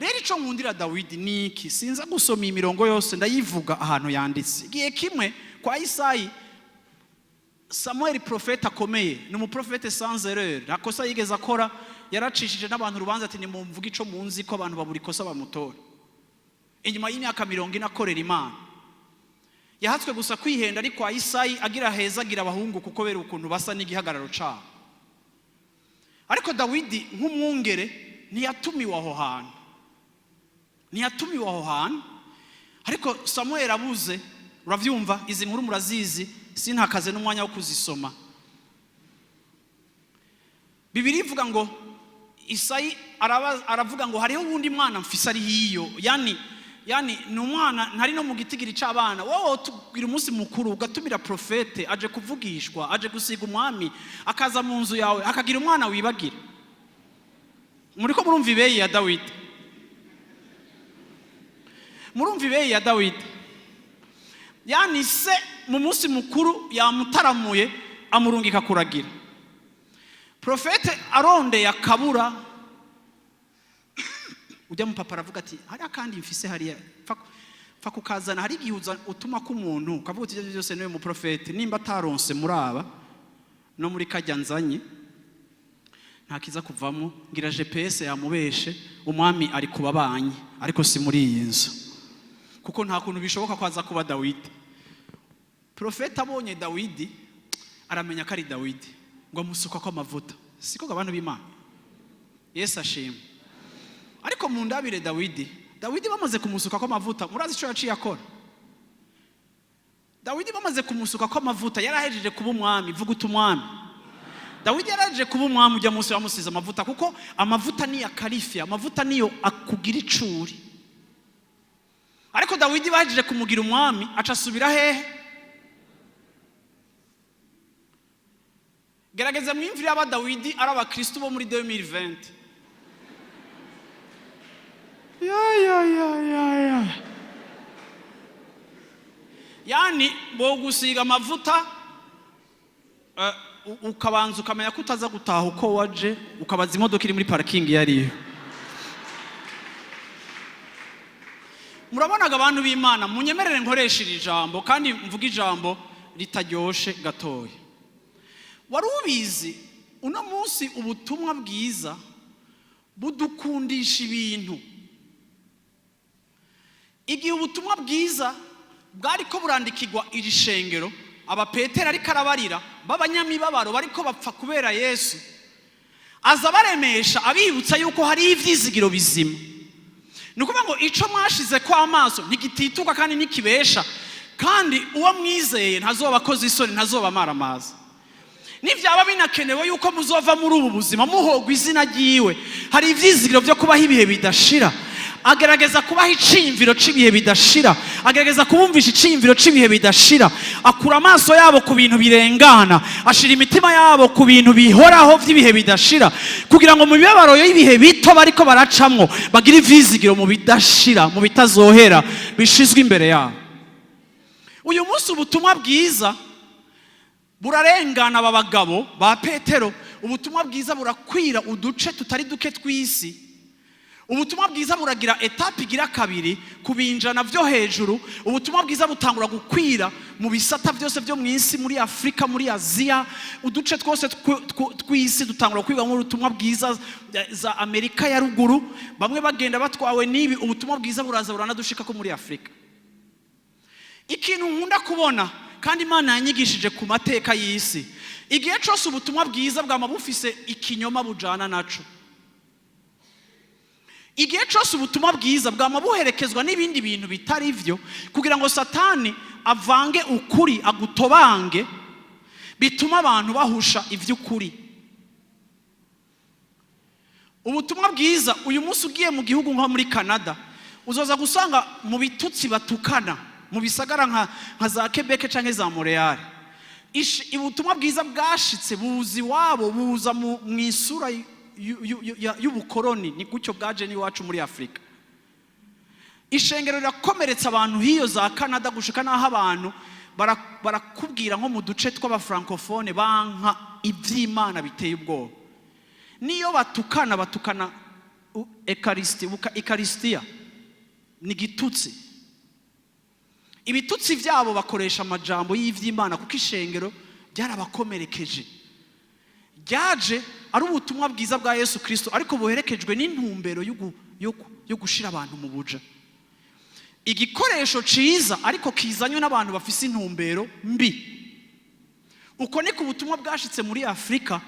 Rero ico nkundira Dawidi niki, sinza gusoma imirongo yose ndayivuga ahantu yanditse. Igihe kimwe kwa Isayi, Samuel profeta akomeye, ni umuprofete sans erreur, nakosa yigeze akora, yaracishije n'abantu urubanza ati nimumvuga ico munzi ko abantu baburi kosa bamutora. Inyuma y'imyaka 40 akorera Imana. Yahatswe gusa kwihenda ari kwa Isayi agira heza agira abahungu kuko bera ukuntu basa n'igihagararo cabo. Ariko Dawidi nk'umwungere ntiyatumiwe aho hantu. Ntiyatumiwe aho hantu. Ariko Samuel abuze, uravyumva izi nkuru murazizi, sintakaze n'umwanya wo kuzisoma. Bibiri ivuga ngo Isayi aravuga ngo hariho ubundi mwana mfise ari hiyo. Yani ni umwana ntari no mu gitigiri c'abana. Wowe tugira umunsi mukuru ugatumira profete aje kuvugishwa, aje gusiga umwami, akaza mu nzu yawe akagira umwana wibagira. Muriko murumva ibeyi ya Dawidi? Murumva ibeyi ya Dawidi? Yani se mu munsi mukuru yamutaramuye amurungika kuragira. Profete aronde yakabura. Ujya mu papa aravuga ati hari akandi mfise hariya fa kukazana, hari igihuza utuma ko umuntu kavuga ati byose niwe mu profete nimba taronse muraba no muri kajya nzanye ntakiza kuvamo, ngira GPS yamubeshe umwami ari kubabanye ariko si muri iyi nzu, kuko nta kuntu bishoboka kwaza kuba Dawidi. Profete abonye Dawidi aramenya ko ari Dawidi, ngo amusuka ko amavuta. Siko abantu b'Imana. Yesu ashimwe. Ariko mu ndabire Dawidi bamaze kumusuka ko amavuta, murazi ico yaciye akora? Dawidi bamaze kumusuka ko amavuta yarahejeje kuba umwami. Vuga utumwami. Dawidi yarahejeje kuba umwami, ujya munsi yamusize amavuta, kuko amavuta ni yakarifi, amavuta niyo akugira icuri. Ariko Dawidi bahejeje kumugira umwami aca asubira hehe? Gerageza mwimvira aba Dawidi ari abakristo bo muri 2020. Yani bo gusiga amavuta ukabanza ukamenya ko utaza gutaha uko waje, ukabaza imodoka iri muri parking yariyo. Murabonaga abantu b'Imana, munyemerere nkoresha iri jambo kandi mvuga ijambo ritaryoshe gatoya. Wari ubizi uno munsi ubutumwa bwiza budukundisha ibintu. Igihe ubutumwa bwiza bwari ko burandikirwa iri shengero, aba Petero ariko arabarira b'abanyamibabaro bariko bapfa kubera Yesu, aza baremesha abibutsa yuko hari ivyizigiro bizima. Nukuvuga ngo ico mwashize kwa amaso ntigitituka kandi nikibesha, kandi uwo mwizeye ntazoba akoze isoni, ntazoba maramaza. Nivyaba binakenewe yuko muzova muri ubu buzima muhogwa izina ryiwe, hari ivyizigiro byo kubaho ibihe bidashira. Agerageza kubaho iciyumviro c'ibihe bidashira, agerageza kubumvisha iciyumviro c'ibihe bidashira, akura amaso yabo ku bintu birengana, ashira imitima yabo ku bintu bihoraho vy'ibihe bidashira, kugira ngo mu bibabaro y'ibihe bito bariko baracamwo bagira ivyizigiro mu bidashira, mu bitazohera bishizwe imbere yabo. Uyu munsi ubutumwa bwiza burarengana aba bagabo ba Petero, ubutumwa bwiza burakwira uduce tutari duke tw'isi. ubutumwa bwiza buragira etape igira kabiri kubinjana vyo hejuru. Ubutumwa bwiza butangura gukwira mu bisata byose byo mu isi, muri Afrika, muri Aziya, uduce twose tw'isi dutangura kwigwa mu ubutumwa bwiza za Amerika ya ruguru. Bamwe bagenda batwawe nibi, ubutumwa bwiza buraza buranadushika ko muri Afrika. Ikintu nkunda kubona kandi Imana yanyigishije ku mateka y'isi, igihe cyose ubutumwa bwiza bwama bufise ikinyoma bujana naco. Igihe cyose ubutumwa bwiza bwama buherekezwa n'ibindi bintu bitari vyo, kugira ngo Satani avange ukuri agutobange, bituma abantu bahusha ivy'ukuri. Ubutumwa bwiza uyu munsi ugiye mu gihugu nko muri Canada, uzoza gusanga mu bitutsi batukana mu bisagara nka za Quebec canke za Montreal. Ubutumwa bwiza bwashitse buzi wabo buza mu isura y'ubukoroni, ni gutyo bwaje ni wacu muri Afrika. Ishengero rirakomeretsa abantu hiyo za Canada gushika naho abantu barakubwira nko mu duce tw'aba francophone banka ivy'Imana biteye ubwoba. Niyo batukana Eucharistia ni gitutsi. Ibitutsi vyabo bakoresha amajambo y'ivy'Imana kuko ishengero byarabakomerekeje. Ryaje ari ubutumwa bwiza bwa Yesu Kristo, ariko buherekejwe n'intumbero yo gushira abantu mu buja. Igikoresho ciza ariko kizanywe n'abantu bafise intumbero mbi. Uko niko ubutumwa bwashitse muri Afrika,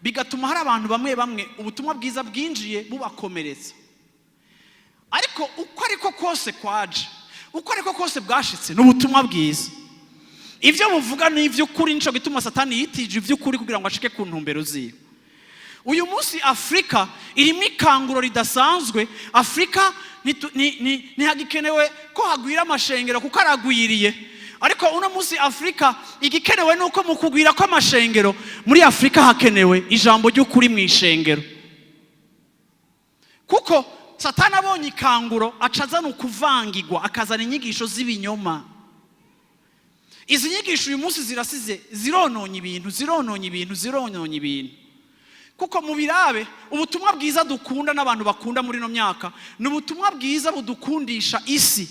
bigatuma hari abantu bamwe ubutumwa bwiza bwinjiye bubakomeretsa. Ariko uko ariko kose kwaje, uko ariko kose bwashitse n'ubutumwa bwiza. Ivyo buvuga ni ivy'ukuri, nico gituma Satani yitije ivy'ukuri kugira ngo ashike ku ntumbero ziwe. Uyu munsi Afrika irimo ikanguro ridasanzwe. Afrika ntihagikenewe ko hagwira amashengero kuko aragwiriye, ariko uno munsi Afrika igikenewe nuko mu kugwira kw'amashengero muri Afrika hakenewe ijambo ry'ukuri mu ishengero. Kuko Satani abonye ikanguro acazana ukuvangirwa, akazana inyigisho z'ibinyoma. Izi nyigisho uyu munsi zirasize zirononye ibintu. Kuko mu birabe ubutumwa bwiza dukunda n'abantu bakunda muri no myaka, n'ubutumwa bwiza budukundisha isi.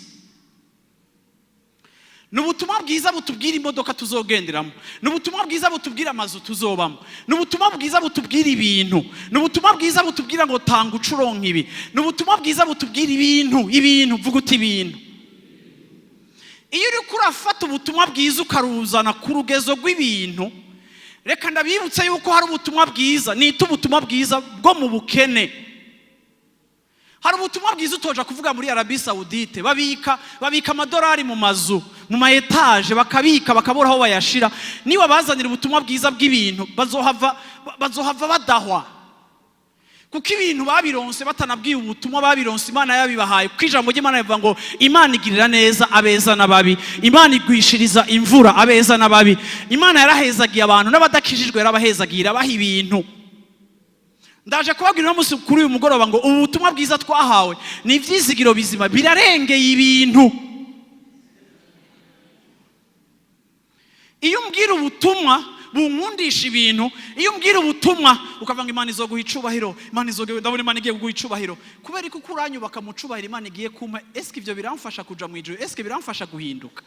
N'ubutumwa bwiza butubwira imodoka tuzogenderamo, n'ubutumwa bwiza butubwira amazu tuzobamo, n'ubutumwa bwiza butubwira ibintu, n'ubutumwa bwiza butubwira ngo tanga ucuronka ibi, n'ubutumwa bwiza butubwira ibintu vuga uti ibintu. Iyo uri kurafata ubutumwa bwiza ukaruzana ku rugezo rw'ibintu, reka ndabibutse yuko hari ubutumwa bwiza, nita ubutumwa bwiza bwo mu bukene. Hari ubutumwa bwiza utoja kuvuga muri Arabie Saoudite, babika amadolari mu mazu, mu maetaje, bakabura aho bayashira. Niba bazanira ubutumwa bwiza bw'ibintu, bazohava badahwa. Kuko ibintu babironse batanabwiye ubutumwa babironse Imana yabibahaye. Kuko ijambo ry'Imana rivuga ngo Imana igirira neza abeza n'ababi, Imana igwishiriza imvura abeza n'ababi. Imana yarahezagiye abantu n'abadakijijwe, yarabahezagira baha ibintu. Ndaje kubabwira uno munsi kuri uyu mugoroba ngo ubutumwa bwiza twahawe ni ivyizigiro bizima birarengeye ibintu. Iyo umbwira ubutumwa bunkundisha ibintu, iyo umbwira ubutumwa ukavanga Imana izoguha icubahiro, Imana izogewe, ndabona Imana igiye kuguha icubahiro, kubera ko uranyubaka mu cubahiro Imana igiye kumpa, eske ivyo biramfasha kuja mu ijuru, eske biramfasha guhinduka,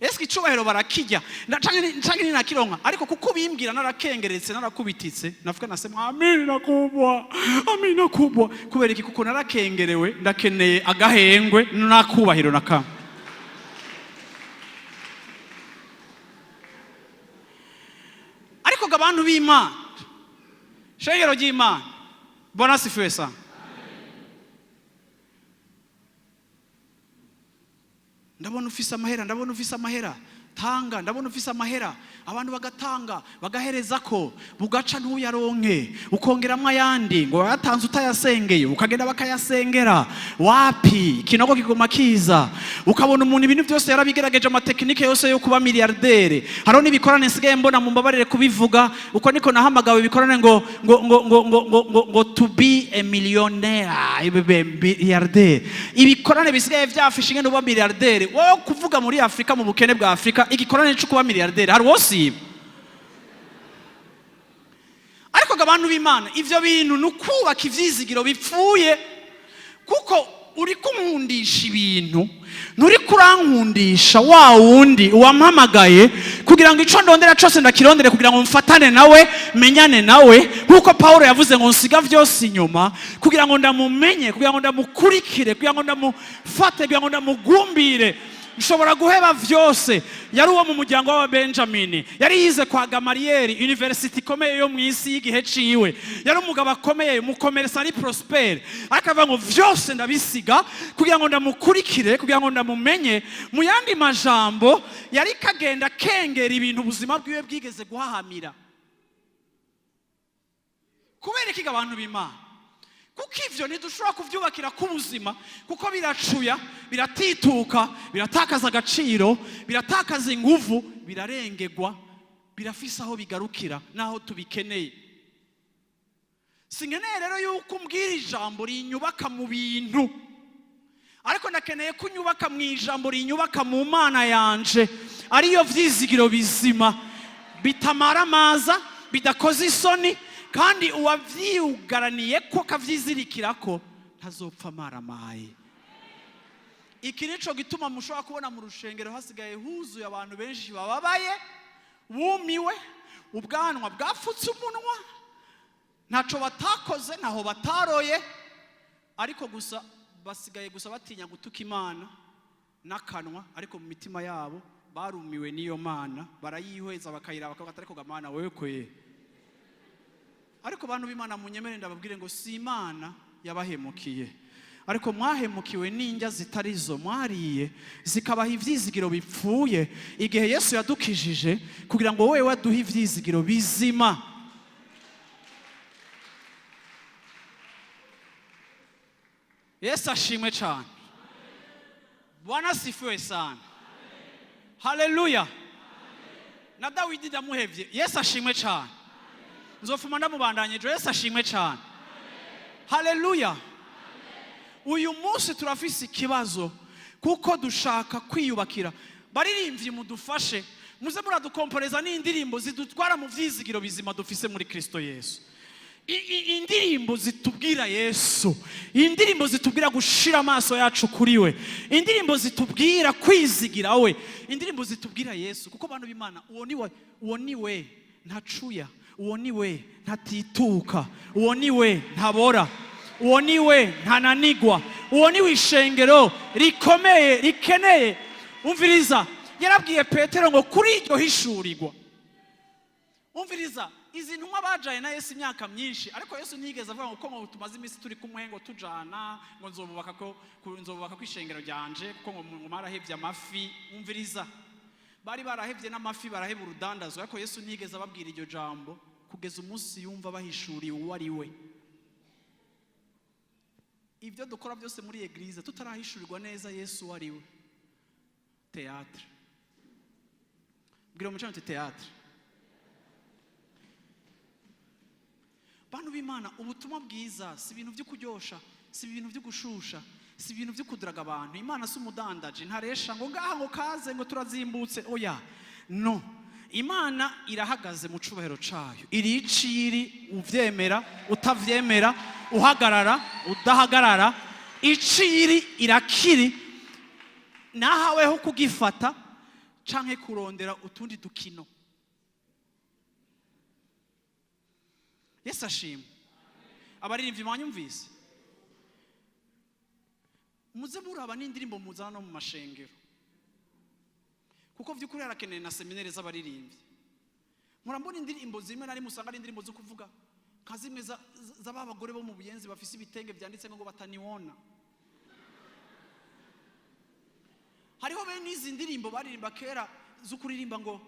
eske icubahiro barakijya canke ninakironka. Ariko kuko bimbwira narakengeretse narakubititse, navuga nasema amina kubwa, kubera iki? Kuko narakengerewe, ndakeneye agahengwe nakubahiro nakama. Ariko abantu b'Imana, shengero ry'Imana, Bwana asifiwe sana. Ndabona ufise amahera, tanga. Ndabona ufise amahera, abantu bagatanga bagahereza ko bugaca ntuyaronke, ukongeramwe ayandi ngo yatanze utayasengeye, ukagenda bakayasengera. Wapi kinogo kigoma kiza, ukabona umuntu ibintu byose yarabigerageje, amatekinike yose yo kuba miliyardere. Haro nibikorane nsigaye mbona mu mbabarire kubivuga, uko niko nahamagawe bikorane ngo to be a millionaire, miliyardere. Ibikorane bisigaye byafishinge no kuba miliyardere. Wowe kuvuga muri Afrika, mu bukene bwa Afrika, igikorane cyo kuba miliyardere hari wosiba. Ariko abantu b'Imana, ivyo bintu nukubaka ivyizigiro bipfuye. kuko uri kunkundisha ibintu nturi kurankundisha wa wundi wampamagaye kugira ngo ico ndondera cyose ndakirondere kugira ngo mfatane nawe menyane nawe nkuko Paulo yavuze ngo nsiga vyose inyuma kugira ngo ndamumenye kugira ngo ndamukurikire kugira ngo ndamufate kugira ngo ndamugumbire. Nshobora guheba vyose. Yari uwo mu muryango wa Benjamin, yari yize kwa Gamariyeri, university ikomeye yo mwisi y'igihe ciwe, yari umugabo akomeye, mukomeresa ari prospere, akavuga ngo vyose ndabisiga kugira ngo ndamukurikire kugira ngo ndamumenye. Mu yandi majambo yari kagenda kengera ibintu ubuzima bwiwe bwigeze guhahamira. Kubera iki abantu b'Imana? Kuko ivyo ntidushobora kuvyubakira ku buzima, kuko biracuya, biratituka, biratakaza agaciro, biratakaza inguvu, birarengegwa, birafise aho bigarukira naho tubikeneye. Sinkeneye rero yuko umbwira ijambo rinyubaka mu bintu, ariko ndakeneye ko unyubaka mu ijambo rinyubaka mu Mana yanje, ariyo vyizigiro bizima bitamara amaza, bidakoze isoni, kandi uwavyugaraniye ko kavyizirikirako ntazopfa maramaye. Iki nico gituma mushobora kubona mu rushengero hasigaye huzuye abantu benshi bababaye, bumiwe, ubwanwa bwafutse umunwa, ntaco batakoze, naho bataroye, ariko gusa basigaye gusa batinya gutuka Imana n'akanwa, ariko mu mitima yabo barumiwe n'iyo Mana, barayihweza bakayira bakavuga ariko Mana wewe koye. Ariko bantu b'Imana munyemere ndababwire ngo si Imana yabahemukiye, ariko mwahemukiwe n'indya zitarizo mwariye zikabaha ivyizigiro bipfuye igihe Yesu yadukijije kugira ngo wewe waduhe ivyizigiro bizima. Yesu ashimwe cyane. Bwana asifiwe sana. Haleluya. Na Dawidi ndamuhevye. Yesu ashimwe cyane. Nzofuma ndamubandanye ejo. Yesu ashimwe cyane. Haleluya. Uyu munsi turafise ikibazo kuko dushaka kwiyubakira. Baririmbyi mudufashe, muze muradukomporeza n'indirimbo zidutwara mu vyizigiro bizima dufise muri Kristo Yesu. Indirimbo zitubwira Yesu, indirimbo zitubwira gushira amaso yacu kuri we, indirimbo zitubwira kwizigira we, indirimbo zitubwira Yesu. Kuko bantu b'Imana, uwo ni we ntacuya, uwo ni we ntatituka, uwo ni we ntabora, uwo ni we ntananigwa, uwo ni wishengero rikomeye rikeneye. Umviriza, yarabwiye Petero ngo kuri iryo hishurirwa. Umviriza, izi ntumwa bajaye na Yesu imyaka myinshi, ariko Yesu ntiyigeze avuga ngo ngo tumaze iminsi turi kumwe ngo tujana ngo nzobubaka kwishengero ryanje kuko ngo marahevye amafi. Umviriza, bari barahevye n'amafi, baraheba urudandazwa, ariko Yesu ntiyigeze ababwira iryo jambo kugeza umunsi yumva bahishuriye uwo ari we. Ibyo dukora byose muri eglise tutarahishurirwa neza Yesu uwo ari we, théâtre. Bwira umucyo théâtre. Bantu b'Imana, ubutumwa bwiza si ibintu byo kuryosha, si ibintu byo gushusha, si ibintu byo kuduraga abantu. Imana si umudandaje, ntaresha ngo ngaha ngo kaze ngo turazimbutse. Oya, no. Imana irahagaze mu cubahiro cayo, iri iciri, uvyemera utavyemera, uhagarara udahagarara, iciri irakiri, nahaweho kugifata canke kurondera utundi dukino. Yesu ashimwe. Abaririmbyi mwanyumvise, muze muraba n'indirimbo muzana no mu mashengero, kuko vy'ukuri harakeneye na seminere z'abaririmbyi. Murambona indirimbo zimwe nari musanga ari indirimbo zo kuvuga nka zimwe z'abagore bo mu buyenzi bafise ibitenge vyanditse ngo bataniwona. Hariho bene izi ndirimbo baririmba kera zo kuririmba ngo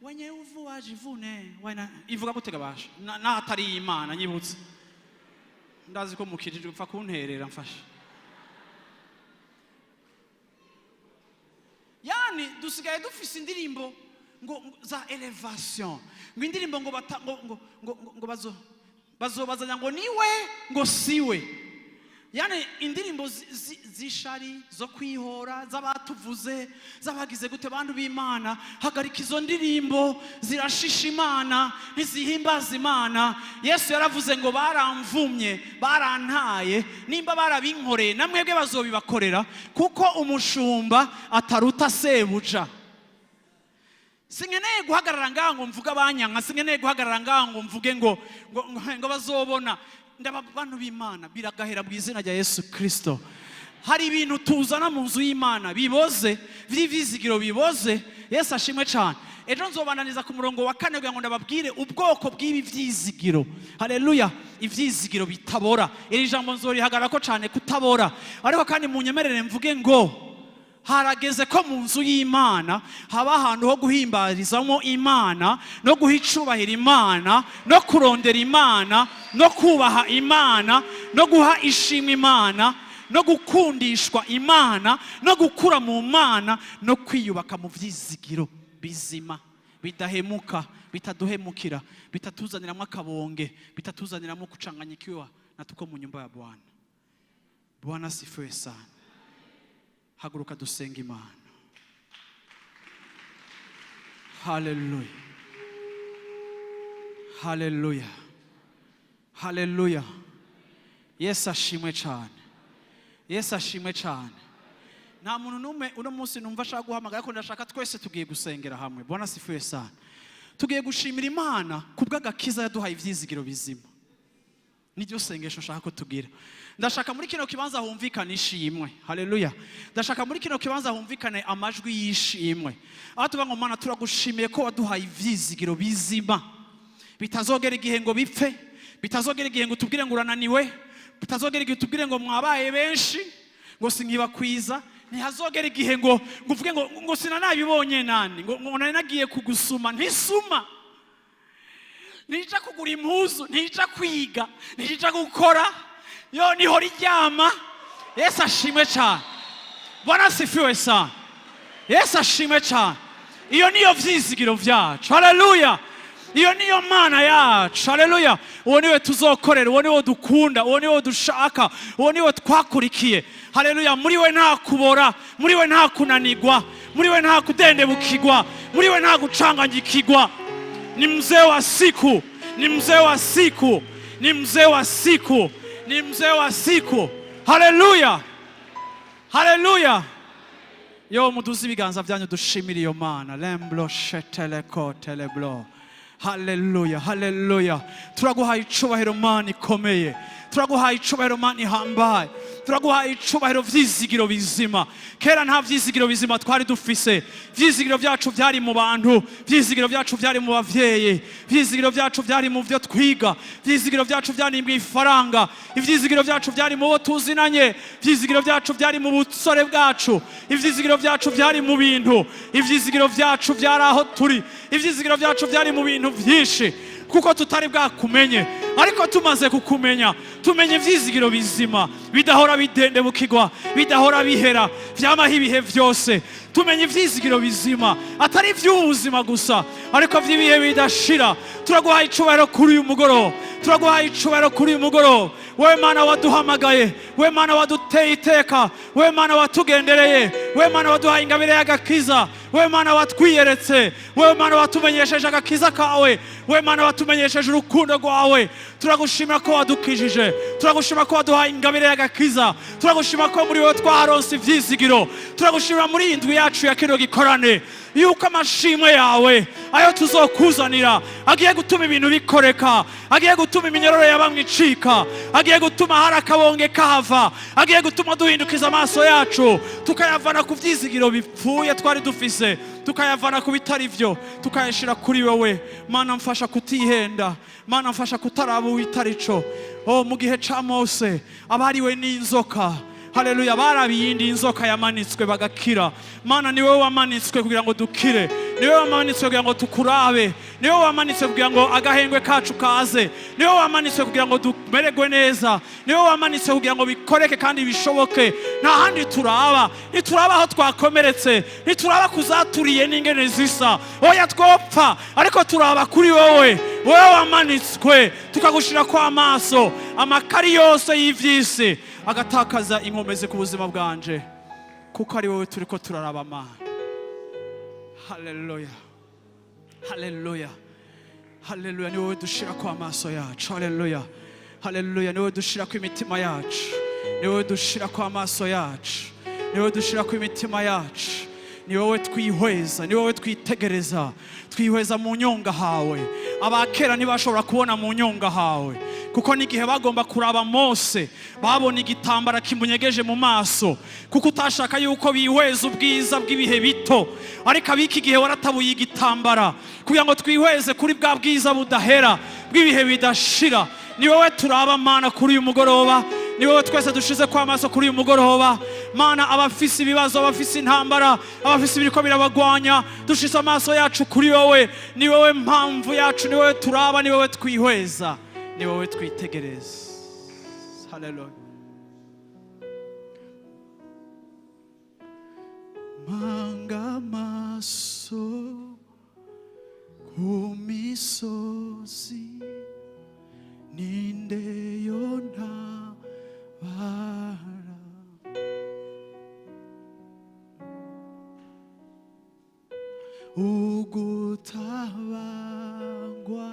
wenye uvu waje ivune wana ivuga gutega basha na atari Imana nyibutse. Ndazi ko mukijije upfa kunterera mfasha. Yani dusigaye dufise indirimbo ngo za elevation, ngo indirimbo ngo bazobazanya ngo niwe ngo siwe, yani indirimbo zishari zo kwihora z'abatuvuze z'abagize gute bantu b'Imana, hagarika izo ndirimbo zirashisha Imana ntizihimbaza Imana. Yesu yaravuze ngo baramvumye barantaye, nimba barabinkoreye namwebwe bazobibakorera, kuko umushumba ataruta sebuja. Singeneye guhagarara ngaho ngo mvuga abanyanka, singeneye guhagarara ngaho ngo mvuge ngo bazobona. Ndabantu b'Imana biragahera mu izina rya Yesu Kristo. Hari ibintu tuzana mu nzu y'Imana biboze, vy'Ivyizigiro biboze. Yesu ashimwe cyane. Ejo nzobananiza ku murongo wa 4 kugira ngo ndababwire ubwoko bw'ibi vyizigiro. Haleluya. Ivyizigiro bitabora. Iri jambo nzorihagarako cyane kutabora. Ariko kandi munyemerere mvuge ngo harageze ko mu nzu y'Imana haba ahantu ho guhimbarizamo Imana no guhicubahira Imana no kurondera Imana no kubaha Imana no guha ishimwe Imana no gukundishwa Imana no gukura mu Mana no kwiyubaka mu vyizigiro bizima bidahemuka, bitaduhemukira, bitatuzaniramo akabonge, bitatuzaniramo kuchanganyikiwa na tuko mu nyumba ya Bwana. Bwana sifiwe sana. Haguruka dusenga Imana. Haleluya. Haleluya. Haleluya. Yesu ashimwe cyane. Yesu ashimwe cyane. Nta muntu numwe uno munsi numva ashaka guhamagara, ko ndashaka twese tugiye gusengera hamwe. Bwana sifiwe sana. Tugiye gushimira Imana kubw'agakiza yaduhaye ivyizigiro bizima. Niryo sengesho nshaka ko tugira. Ndashaka muri kino kibanza humvikana ishimwe. Haleluya. Ndashaka muri kino kibanza humvikane amajwi yishimwe. Aho tuvuga ngo Mana turagushimiye ko waduhaye ivyizigiro bizima. Bitazogera igihe ngo bipfe, bitazogera igihe ngo tubwire ngo urananiwe, bitazogera igihe tubwire ngo mwabaye benshi, ngo sinkibakwiza, ntihazogera igihe ngo uvuge ngo sinanabibonye nani, ngo nari nagiye kugusuma, ntisuma. Nija kugura impuzu, nija kwiga, nija gukora, yo niho riryama. Yesu ashimwe cyane. Bwana sifiwe sana. Yesu ashimwe cyane. Iyo niyo vyizigiro vyacu. Haleluya. Iyo niyo Mana yacu. Haleluya. Uwo niwe tuzokorera, uwo niwe dukunda, uwo niwe dushaka, uwo niwe twakurikiye. Haleluya. Muri we nta kubora, muri we nta kunanigwa, muri we nta kudendebukigwa, muri we nta gucanganyikigwa. Ni mzee wa siku, ni mzee wa siku, ni mzee wa siku, ni mzee wa siku. Haleluya. Haleluya. Yo muduzi ibiganza byanyu dushimira iyo Mana. Lemblo sheteleko teleblo. Haleluya. Haleluya. Turaguhaye icubahiro Mana ikomeye. Turaguhaye icubahiro Mana ihambaye. Turaguhaye icubahiro vyizigiro bizima. Kera nta vyizigiro bizima twari dufise. Vyizigiro vyacu vyari mu bantu, vyizigiro vyacu vyari mu bavyeyi, vyizigiro vyacu vyari mu vyo twiga, vyizigiro vyacu vyari mu ifaranga, ivyizigiro vyacu vyari mu bo tuzinanye, vyizigiro vyacu vyari mu butsore bwacu, ivyizigiro vyacu vyari mu bintu, ivyizigiro vyacu vyari aho turi, ivyizigiro vyacu vyari mu bintu vyinshi, kuko tutari bwakumenye. Ariko tumaze kukumenya, tumenye ivyizigiro bizima bidahora bidendebukigwa, bidahora bihera, vyamaho ibihe vyose. Tumenye ivyizigiro bizima atari vy'ubuzima gusa, ariko vy'ibihe bidashira. Turaguhaye icubahiro kuri uyu mugoroba, turaguhaye icubahiro kuri uyu mugoroba. Wewe Mana waduhamagaye, wewe Mana waduteye iteka, wewe Mana watugendereye, wewe Mana waduhaye ingabire y'agakiza, wewe Mana watwiyeretse, wewe Mana watumenyesheje agakiza kawe, wewe Mana watumenyesheje urukundo rwawe. Turagushimira ko wadukijije, turagushimira ko waduhaye ingabire y'agakiza, turagushimira ko muri wewe twaharonse ivyizigiro, turagushimira muri indwi yacu ya kino gikorane yuko amashimwe yawe ayo tuzokuzanira agiye gutuma ibintu bikoreka, agiye gutuma iminyororo y'abamwe icika, agiye gutuma hari akabonge kahava, agiye gutuma duhindukiza amaso yacu tukayavana ku vyizigiro bipfuye twari dufise, tukayavana ku bitari vyo, tukayashira kuri wewe. Mana mfasha kutihenda, Mana mfasha kutaraba uitarico. Mu gihe ca Mose abariwe n'inzoka, haleluya, barabiyindi inzoka yamanitswe bagakira. Mana ni wewe wamanitswe kugira ngo dukire, ni wewe wamanitswe kugira ngo tukurabe, ni wewe wamanitswe kugira ngo agahengwe kacu kaze, ni wewe wamanitswe kugira ngo dumererwe neza, ni wewe wamanitswe kugira ngo bikoreke kandi bishoboke. Nta handi turaba, ntituraba aho twakomeretse, ntituraba kuzaturiye n'ingene zisa, oya twopfa, ariko turaba kuri wowe, wowe wamanitswe tukagushira kwa amaso amakari yose y'ivyisi, agatakaza inkomezi ku buzima bwanje, kuko ari wowe turiko turaraba Mana. Haleluya, haleluya, haleluya. Ni wowe dushira kwa amaso yacu. Haleluya, haleluya. Ni wowe dushira ku imitima yacu, ni wowe dushira kwa amaso yacu, ni wowe dushira ku imitima yacu. Ni wowe twihweza, ni wowe twitegereza, twihweza mu nyonga hawe. Abakera ntibashobora kubona mu nyonga hawe, kuko n'igihe bagomba kuraba Mose babona igitambara kimunyegeje mu maso, kuko utashaka yuko bihweza ubwiza bw'ibihe bito. Ariko abiki gihe waratabuye igitambara kugira ngo twihweze kuri bwa bwiza budahera bw'ibihe bidashira. Ni wowe turaba Mana kuri uyu mugoroba, ni wowe twese dushize kwa amaso kuri uyu mugoroba Mana. Abafise ibibazo, abafise intambara, abafise ibiriko birabagwanya, dushize amaso yacu kuri wowe. Ni wowe mpamvu yacu, ni wowe turaba, ni wowe twihweza, ni wowe twitegereza. Haleluya. Manga amaso ku misozi, ninde yontabara? Ugutabangwa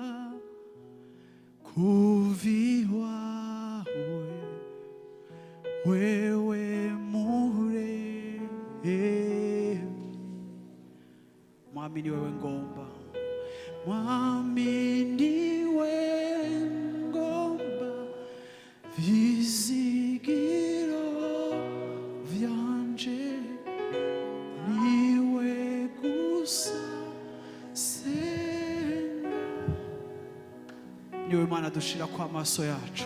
kuviwawe, wewe muremyi. Mwami ni wewe ngomba, mwami ni wewe ngomba, Ivyizigiro vyanje niwe gusa senga. Niwe Mana dushira kwa amaso yacu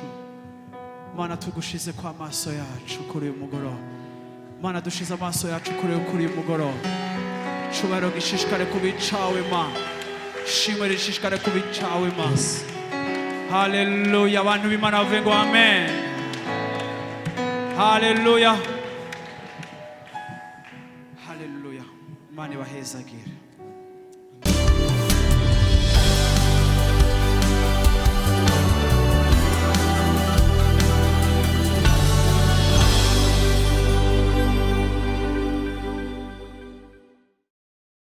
Mana, tugushize kwa amaso yacu kuri uyu mugoroba Mana, dushize amaso yacu kuri uyu mugoroba. Cubaro gishishikare kubicawe Mana, shimwe rishishikare kubicawe Mana. Haleluya. Abantu b'Imana bavuge ngo amen. Haleluya, haleluya. Imana ibahezagire.